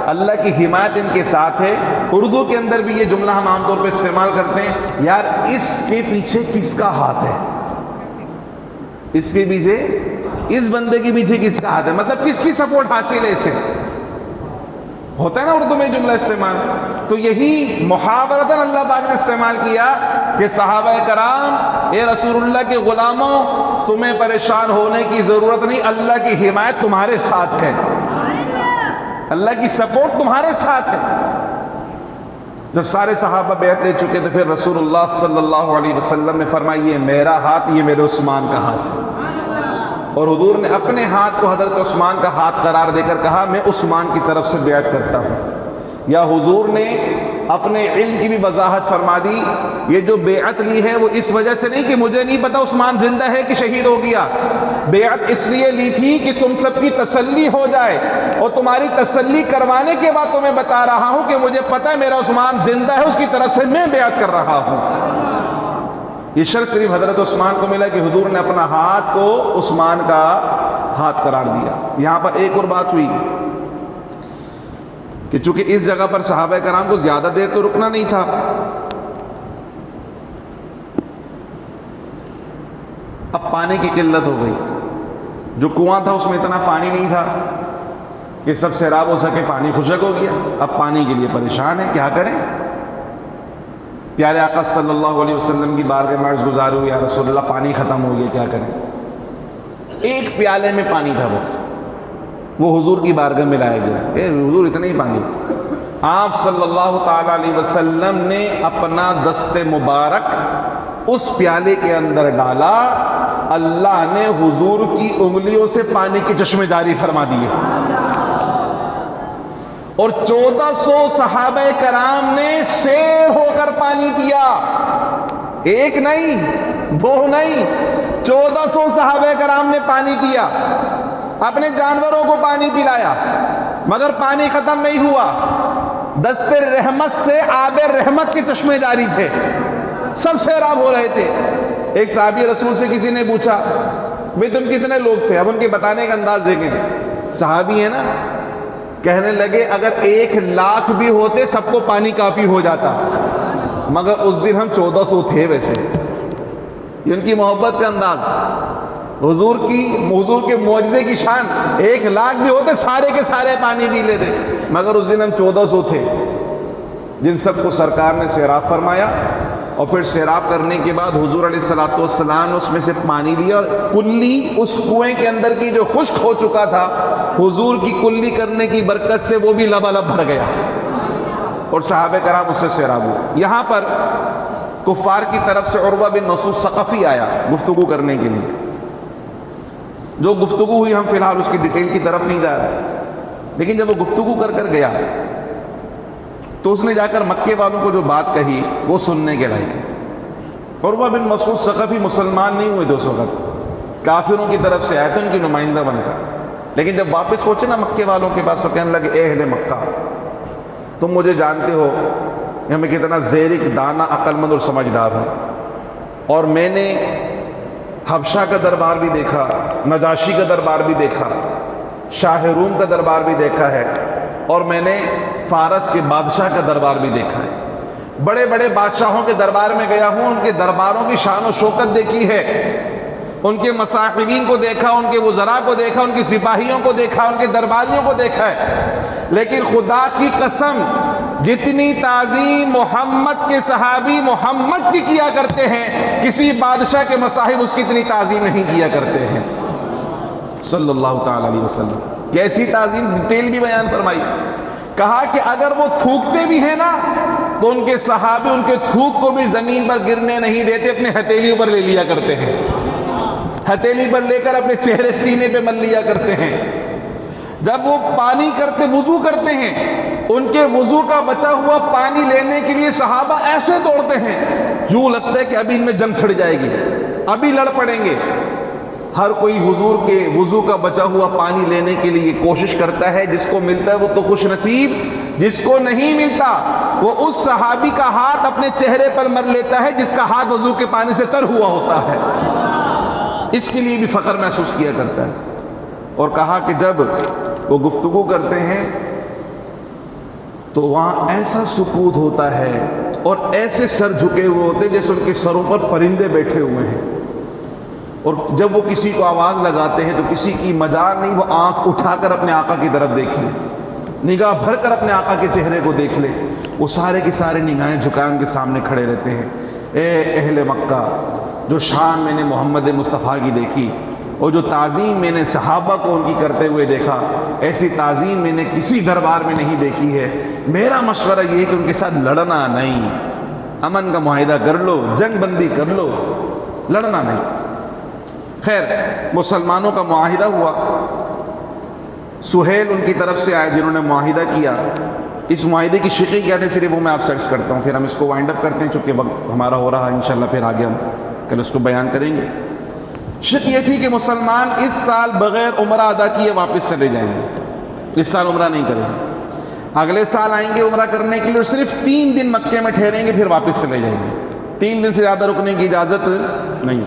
اللہ کی حمایت ان کے ساتھ ہے. اردو کے اندر بھی یہ جملہ ہم عام طور پہ استعمال کرتے ہیں، یار اس کے پیچھے کس کا ہاتھ ہے، اس کے پیچھے، اس بندے کے پیچھے کس کا ہاتھ ہے، مطلب کس کی سپورٹ حاصل ہے اسے. ہوتا ہے نا اردو میں جملہ استعمال. تو یہی محاورتاً اللہ پاک نے استعمال کیا کہ صحابہ کرام، اے رسول اللہ کے غلاموں، تمہیں پریشان ہونے کی ضرورت نہیں، اللہ کی حمایت تمہارے ساتھ ہے، اللہ کی سپورٹ تمہارے ساتھ ہے. جب سارے صحابہ بیعت لے چکے تو پھر رسول اللہ صلی اللہ علیہ وسلم نے فرمایا یہ میرا ہاتھ، یہ میرے عثمان کا ہاتھ ہے. اور حضور نے اپنے ہاتھ کو حضرت عثمان کا ہاتھ قرار دے کر کہا میں عثمان کی طرف سے بیعت کرتا ہوں. یا حضور نے اپنے علم کی بھی وضاحت فرما دی، یہ جو بیعت لی ہے وہ اس وجہ سے نہیں کہ مجھے نہیں پتا عثمان زندہ ہے کہ شہید ہو گیا. بیعت اس لیے لی تھی کہ تم سب کی تسلی ہو جائے، اور تمہاری تسلی کروانے کے بعد تمہیں بتا رہا ہوں کہ مجھے پتا ہے میرا عثمان زندہ ہے، اس کی طرف سے میں بیعت کر رہا ہوں. یہ شرف صرف حضرت عثمان کو ملا کہ حضور نے اپنا ہاتھ کو عثمان کا ہاتھ قرار دیا. یہاں پر ایک اور بات ہوئی کہ چونکہ اس جگہ پر صحابہ کرام کو زیادہ دیر تو رکنا نہیں تھا. اب پانی کی قلت ہو گئی، جو کنواں تھا اس میں اتنا پانی نہیں تھا کہ سب سیراب ہو سکے، پانی خشک ہو گیا. اب پانی کے لیے پریشان ہے، کیا کریں. پیارے آقا صلی اللہ علیہ وسلم کی بارگاہ میں عرض گزار ہوئی، یا رسول اللہ پانی ختم ہو گیا، کیا کریں. ایک پیالے میں پانی تھا بس، وہ حضور کی بارگاہ میں لایا گیا. اے حضور اتنا ہی پانی. آپ صلی اللہ تعالی علیہ وسلم نے اپنا دست مبارک اس پیالے کے اندر ڈالا، اللہ نے حضور کی انگلیوں سے پانی کے چشمے جاری فرما دیے. اور 1400 صحابہ کرام نے سیر ہو کر پانی پیا. ایک نہیں، دو نہیں، 1400 صحابہ کرام نے پانی پیا، اپنے جانوروں کو پانی پلایا. مگر پانی ختم نہیں ہوا، دست رحمت سے آب رحمت کے چشمے جاری تھے، سب سیراب ہو رہے تھے. ایک صحابی رسول سے کسی نے پوچھا بھئی تم کتنے لوگ تھے؟ اب ان کے بتانے کا انداز دیکھیں، صحابی ہیں نا. کہنے لگے اگر 1,00,000 بھی ہوتے سب کو پانی کافی ہو جاتا، مگر اس دن ہم 1400 تھے. ویسے یہ ان کی محبت کا انداز، حضور کے معجزے کی شان. 1,00,000 بھی ہوتے سارے کے سارے پانی پی لیتے، مگر اس دن ہم 1400 تھے، جن سب کو سرکار نے سیراب فرمایا. اور پھر سیراب کرنے کے بعد حضور علیہ الصلوۃ والسلام نے اس میں سے پانی لیا، اور کلی اس کنویں کے اندر کی جو خشک ہو چکا تھا، حضور کی کلی کرنے کی برکت سے وہ بھی لبالب بھر گیا، اور صحابہ کرام اس سے سیراب ہوئے. یہاں پر کفار کی طرف سے عروہ بن مسعود ثقفی آیا گفتگو کرنے کے لیے. جو گفتگو ہوئی ہم فی الحال اس کی ڈیٹیل کی طرف نہیں جا رہے، لیکن جب وہ گفتگو کر گیا تو اس نے جا کر مکے والوں کو جو بات کہی وہ سننے کے لائق ہے۔ عروہ بن مسعود ثقفی مسلمان نہیں ہوئے اس وقت، کافروں کی طرف سے آئے تھے ان کی نمائندہ بن کر، لیکن جب واپس پہنچے نا مکے والوں کے پاس تو کہنے لگے اے اہل مکہ، تم مجھے جانتے ہو کہ میں کتنا زیرک، دانا، عقل مند اور سمجھدار ہوں، اور میں نے حبشہ کا دربار بھی دیکھا، نجاشی کا دربار بھی دیکھا، شاہ روم کا دربار بھی دیکھا ہے، اور میں نے فارس کے بادشاہ کا دربار بھی دیکھا ہے۔ بڑے بڑے بادشاہوں کے دربار میں گیا ہوں، ان کے درباروں کی شان و شوکت دیکھی ہے، ان کے مصاحبین کو دیکھا، ان کے وزراء کو دیکھا، ان کی سپاہیوں کو دیکھا، ان کے درباریوں کو دیکھا ہے، لیکن خدا کی قسم جتنی تعظیم محمد کے صحابی محمد کی کیا کرتے ہیں، کسی بادشاہ کے مصاحب اس کی اتنی تعظیم نہیں کیا کرتے ہیں صلی اللہ تعالی علیہ وسلم۔ کیسی تعظیم، ڈیٹیل بھی بیان فرمائی۔ کہا کہ اگر وہ تھوکتے بھی ہیں نا تو ان کے صحابی ان کے تھوک کو بھی زمین پر گرنے نہیں دیتے، اپنے ہتھیلیوں پر لے لیا کرتے ہیں، ہتھیلی پر لے کر اپنے چہرے سینے پہ مل لیا کرتے ہیں۔ جب وہ پانی کرتے، وضو کرتے ہیں، ان کے وضو کا بچا ہوا پانی لینے کے لیے صحابہ ایسے دوڑتے ہیں، یوں لگتا ہے کہ ابھی ان میں جنگ چھڑ جائے گی، ابھی لڑ پڑیں گے۔ ہر کوئی حضور کے وضو کا بچا ہوا پانی لینے کے لیے کوشش کرتا ہے، جس کو ملتا ہے وہ تو خوش نصیب، جس کو نہیں ملتا وہ اس صحابی کا ہاتھ اپنے چہرے پر مر لیتا ہے جس کا ہاتھ وضو کے پانی سے تر ہوا ہوتا ہے، اس کے لیے بھی فخر محسوس کیا کرتا ہے۔ اور کہا کہ جب وہ گفتگو کرتے ہیں تو وہاں ایسا سکوت ہوتا ہے اور ایسے سر جھکے ہوئے ہوتے ہیں جیسے ان کے سروں پر پرندے بیٹھے ہوئے ہیں، اور جب وہ کسی کو آواز لگاتے ہیں تو کسی کی مجال نہیں، وہ آنکھ اٹھا کر اپنے آقا کی طرف دیکھ لے، نگاہ بھر کر اپنے آقا کے چہرے کو دیکھ لے، وہ سارے کی سارے نگاہیں جھکائے ان کے سامنے کھڑے رہتے ہیں۔ اے اہل مکہ، جو شان میں نے محمد مصطفیٰ کی دیکھی اور جو تعظیم میں نے صحابہ کو ان کی کرتے ہوئے دیکھا، ایسی تعظیم میں نے کسی دربار میں نہیں دیکھی ہے۔ میرا مشورہ یہ ہے کہ ان کے ساتھ لڑنا نہیں، امن کا معاہدہ کر لو، جنگ بندی کر لو، لڑنا نہیں۔ خیر، مسلمانوں کا معاہدہ ہوا، سہیل ان کی طرف سے آئے جنہوں نے معاہدہ کیا۔ اس معاہدے کی شقیں کیا تھے صرف وہ میں آپ سے عرض کرتا ہوں، پھر ہم اس کو وائنڈ اپ کرتے ہیں چونکہ وقت ہمارا ہو رہا ہے، انشاءاللہ پھر آگے ہم کل اس کو بیان کریں گے۔ شق یہ تھی کہ مسلمان اس سال بغیر عمرہ ادا کیے واپس چلے جائیں گے، اس سال عمرہ نہیں کریں گے، اگلے سال آئیں گے عمرہ کرنے کے لیے اور صرف 3 دن مکے میں ٹھہریں گے، پھر واپس چلے جائیں گے، 3 دن سے زیادہ رکنے کی اجازت نہیں۔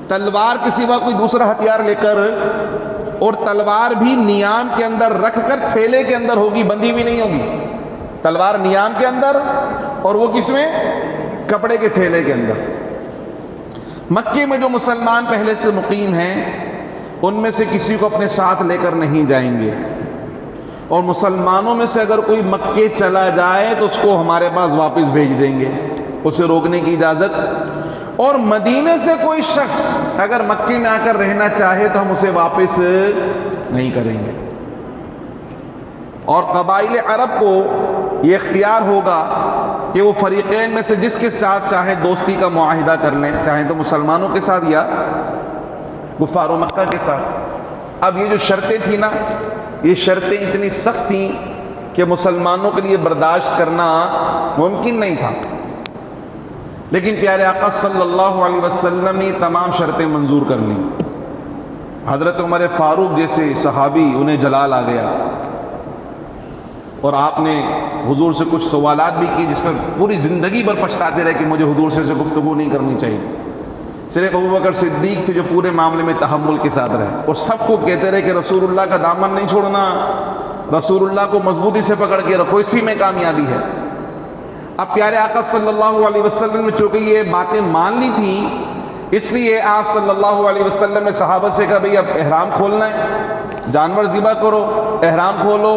تلوار کے سوا کوئی دوسرا ہتھیار لے کر، اور تلوار بھی نیام کے اندر رکھ کر تھیلے کے اندر ہوگی، بندھی بھی نہیں ہوگی، تلوار نیام کے اندر اور وہ کس میں، کپڑے کے تھیلے کے اندر۔ مکے میں جو مسلمان پہلے سے مقیم ہیں ان میں سے کسی کو اپنے ساتھ لے کر نہیں جائیں گے، اور مسلمانوں میں سے اگر کوئی مکے چلا جائے تو اس کو ہمارے پاس واپس بھیج دیں گے، اسے روکنے کی اجازت۔ اور مدینے سے کوئی شخص اگر مکے میں آ کر رہنا چاہے تو ہم اسے واپس نہیں کریں گے۔ اور قبائل عرب کو یہ اختیار ہوگا کہ وہ فریقین میں سے جس کے ساتھ چاہیں دوستی کا معاہدہ کر لیں، چاہیں تو مسلمانوں کے ساتھ یا کفار و مکہ کے ساتھ۔ اب یہ جو شرطیں تھیں نا، یہ شرطیں اتنی سخت تھیں کہ مسلمانوں کے لیے برداشت کرنا ممکن نہیں تھا، لیکن پیارے آقا صلی اللہ علیہ وسلم نے تمام شرطیں منظور کر لیں۔ حضرت عمر فاروق جیسے صحابی انہیں جلال آ گیا، اور آپ نے حضور سے کچھ سوالات بھی کی جس پر پوری زندگی بھر پچھتاتے رہے کہ مجھے حضور سے گفتگو نہیں کرنی چاہیے۔ صرف ابوبکر صدیق تھے جو پورے معاملے میں تحمل کے ساتھ رہے، اور سب کو کہتے رہے کہ رسول اللہ کا دامن نہیں چھوڑنا، رسول اللہ کو مضبوطی سے پکڑ کے رکھو، اسی میں کامیابی ہے۔ اب پیارے آقا صلی اللہ علیہ وسلم نے چونکہ یہ باتیں مان لی تھیں، اس لیے آپ صلی اللہ علیہ وسلم نے صحابہ سے کہا بھئی اب احرام کھولنا ہے، جانور ذبح کرو، احرام کھولو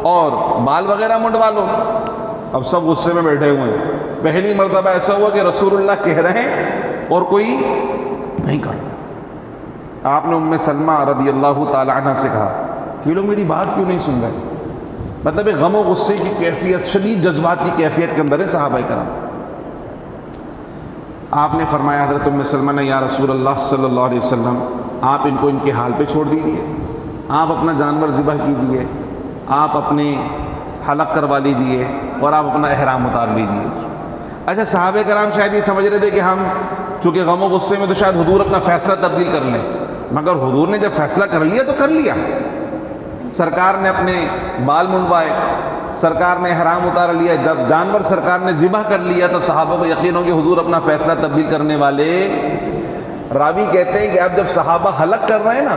اور بال وغیرہ منڈوا لو۔ اب سب غصے میں بیٹھے ہوئے ہیں، پہلی مرتبہ ایسا ہوا کہ رسول اللہ کہہ رہے ہیں اور کوئی نہیں کر رہا۔ آپ نے ام سلمہ رضی اللہ تعالی عنہ سے کہا کہ لوگ میری بات کیوں نہیں سن رہے؟ مطلب غم و غصے کی کیفیت، شدید جذبات کی کیفیت کے اندر ہے صحابہ کرام۔ آپ نے فرمایا حضرت ام سلمہ نے، یا رسول اللہ صلی اللہ علیہ وسلم آپ ان کو ان کے حال پہ چھوڑ دیجیے، آپ اپنا جانور ذبح کیجیے، آپ اپنے حلق کروا لیجئے اور آپ اپنا احرام اتار لیجئے۔ اچھا صحابہ کرام شاید یہ سمجھ رہے تھے کہ ہم چونکہ غم و غصے میں تو شاید حضور اپنا فیصلہ تبدیل کر لیں، مگر حضور نے جب فیصلہ کر لیا تو کر لیا۔ سرکار نے اپنے بال منڈوائے، سرکار نے احرام اتار لیا، جب جانور سرکار نے ذبح کر لیا تب صحابہ کو یقین ہو کہ حضور اپنا فیصلہ تبدیل کرنے والے۔ راوی کہتے ہیں کہ اب جب صحابہ حلق کر رہے ہیں نا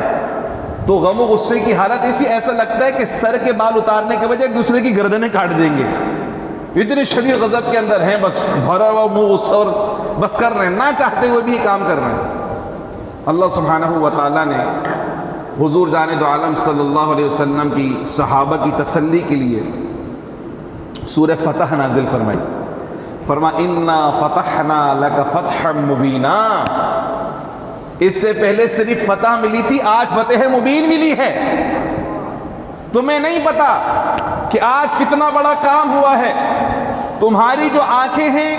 تو غم و غصے کی حالت ایسا لگتا ہے کہ سر کے بال اتارنے کے وجہ ایک دوسرے کی گردنیں کاٹ دیں گے، اتنی شدید غضب کے اندر ہیں، بس بھرا ہوا منہ غصہ اور بس کر رہے ہیں، نہ چاہتے ہوئے بھی یہ کام کر رہے ہیں۔ اللہ سبحانہ و تعالیٰ نے حضور جانے دو عالم صلی اللہ علیہ وسلم کی صحابہ کی تسلی کے لیے سورہ فتح نازل فرمائی۔ اِنَّا فَتَحْنَا لَكَ فَتْحًا مُبِينًا، اس سے پہلے صرف فتح ملی تھی، آج فتح مبین ملی ہے۔ تمہیں نہیں پتا کہ آج کتنا بڑا کام ہوا ہے، تمہاری جو آنکھیں ہیں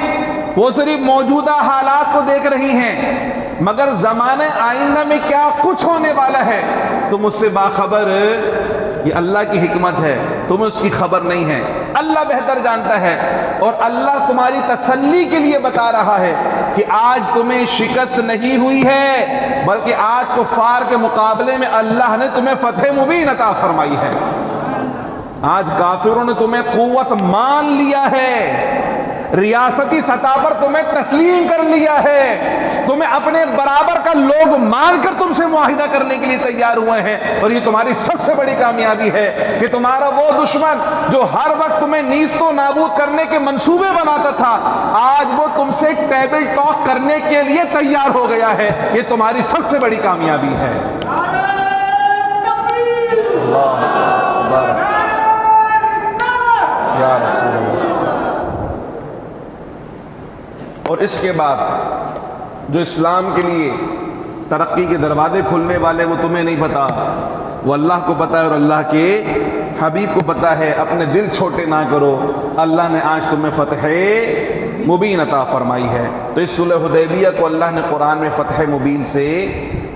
وہ صرف موجودہ حالات کو دیکھ رہی ہیں، مگر زمانے آئندہ میں کیا کچھ ہونے والا ہے تم اس سے باخبر۔ یہ اللہ کی حکمت ہے، تمہیں اس کی خبر نہیں ہے، اللہ بہتر جانتا ہے۔ اور اللہ تمہاری تسلی کے لیے بتا رہا ہے کہ آج تمہیں شکست نہیں ہوئی ہے، بلکہ آج کفار کے مقابلے میں اللہ نے تمہیں فتح مبین عطا فرمائی ہے۔ آج کافروں نے تمہیں قوت مان لیا ہے، ریاستی سطح پر تمہیں تسلیم کر لیا ہے، تمہیں اپنے برابر کا لوگ مان کر تم سے معاہدہ کرنے کے لیے تیار ہوئے ہیں۔ اور یہ تمہاری سب سے بڑی کامیابی ہے کہ تمہارا وہ دشمن جو ہر وقت تمہیں نیست و نابود کرنے کے منصوبے بناتا تھا، آج وہ تم سے ٹیبل ٹاک کرنے کے لیے تیار ہو گیا ہے۔ یہ تمہاری سب سے بڑی کامیابی ہے۔ اللہ اکبر یا رسول اللہ۔ اور اس کے بعد جو اسلام کے لیے ترقی کے دروازے کھلنے والے وہ تمہیں نہیں پتا، وہ اللہ کو پتا ہے اور اللہ کے حبیب کو پتا ہے۔ اپنے دل چھوٹے نہ کرو، اللہ نے آج تمہیں فتح مبین عطا فرمائی ہے۔ تو اس صلح حدیبیہ کو اللہ نے قرآن میں فتح مبین سے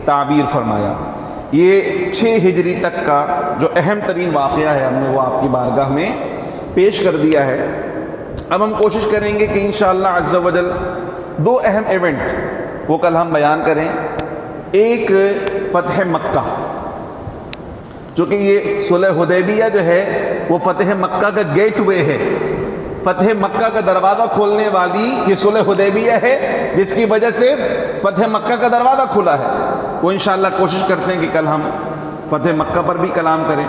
تعبیر فرمایا۔ یہ 6 ہجری تک کا جو اہم ترین واقعہ ہے ہم نے وہ آپ کی بارگاہ میں پیش کر دیا ہے۔ اب ہم کوشش کریں گے کہ انشاءاللہ عز و جل 2 اہم ایونٹ وہ کل ہم بیان کریں۔ ایک فتح مکہ، چونکہ یہ صلح حدیبیہ جو ہے وہ فتح مکہ کا گیٹ وے ہے، فتح مکہ کا دروازہ کھولنے والی یہ صلح حدیبیہ ہے، جس کی وجہ سے فتح مکہ کا دروازہ کھلا ہے۔ وہ انشاءاللہ کوشش کرتے ہیں کہ کل ہم فتح مکہ پر بھی کلام کریں،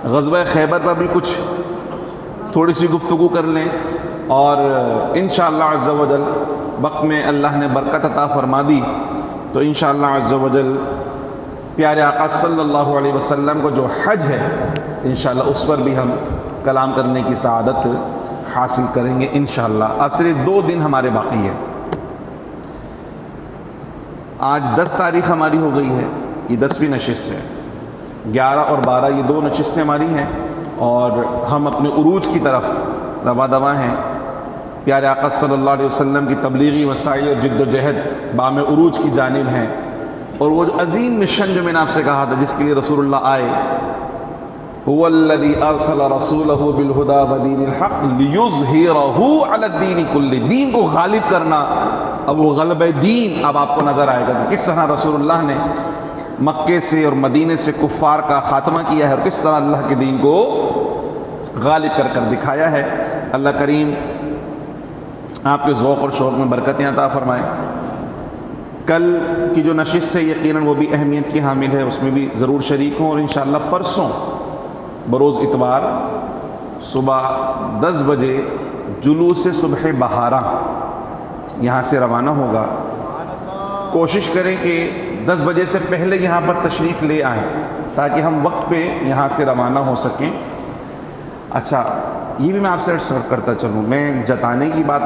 غزوہ خیبر پر بھی کچھ تھوڑی سی گفتگو کر لیں، اور انشاءاللہ عز و جل وقت میں اللہ نے برکت عطا فرما دی تو انشاءاللہ عز و جل پیارے آقا صلی اللہ علیہ وسلم کو جو حج ہے انشاءاللہ اس پر بھی ہم کلام کرنے کی سعادت حاصل کریں گے انشاءاللہ۔ اب صرف 2 دن ہمارے باقی ہیں۔ آج 10 تاریخ ہماری ہو گئی ہے، یہ 10ویں نشست ہے۔ 11 اور 12 یہ 2 نشستیں ہماری ہیں، اور ہم اپنے عروج کی طرف رواں دواں ہیں۔ پیارے آقا صلی اللہ علیہ وسلم کی تبلیغی مساعی اور جد و جہد بام عروج کی جانب ہیں، اور وہ جو عظیم مشن جو میں نے آپ سے کہا تھا جس کے لیے رسول اللہ آئے، هو الذي ارسل رسوله بالهدى ودين الحق ليظهره على الدين كله، دین کو غالب کرنا۔ اب وہ غلبہ دین اب آپ کو نظر آئے گا کہ کس طرح رسول اللہ نے مکے سے اور مدینے سے کفار کا خاتمہ کیا ہے، اور کس طرح اللہ کے دین کو غالب کر کر دکھایا ہے۔ اللہ کریم آپ کے ذوق اور شوق میں برکتیں عطا فرمائے۔ کل کی جو نشست ہے یقیناً وہ بھی اہمیت کی حامل ہے، اس میں بھی ضرور شریک ہوں، اور انشاءاللہ پرسوں بروز اتوار صبح 10 بجے جلوس صبح بہارا یہاں سے روانہ ہوگا۔ کوشش کریں کہ 10 بجے سے پہلے یہاں پر تشریف لے آئیں تاکہ ہم وقت پہ یہاں سے روانہ ہو سکیں۔ اچھا، یہ بھی میں آپ سے عرض کرتا چلوں، میں جتانے کی بات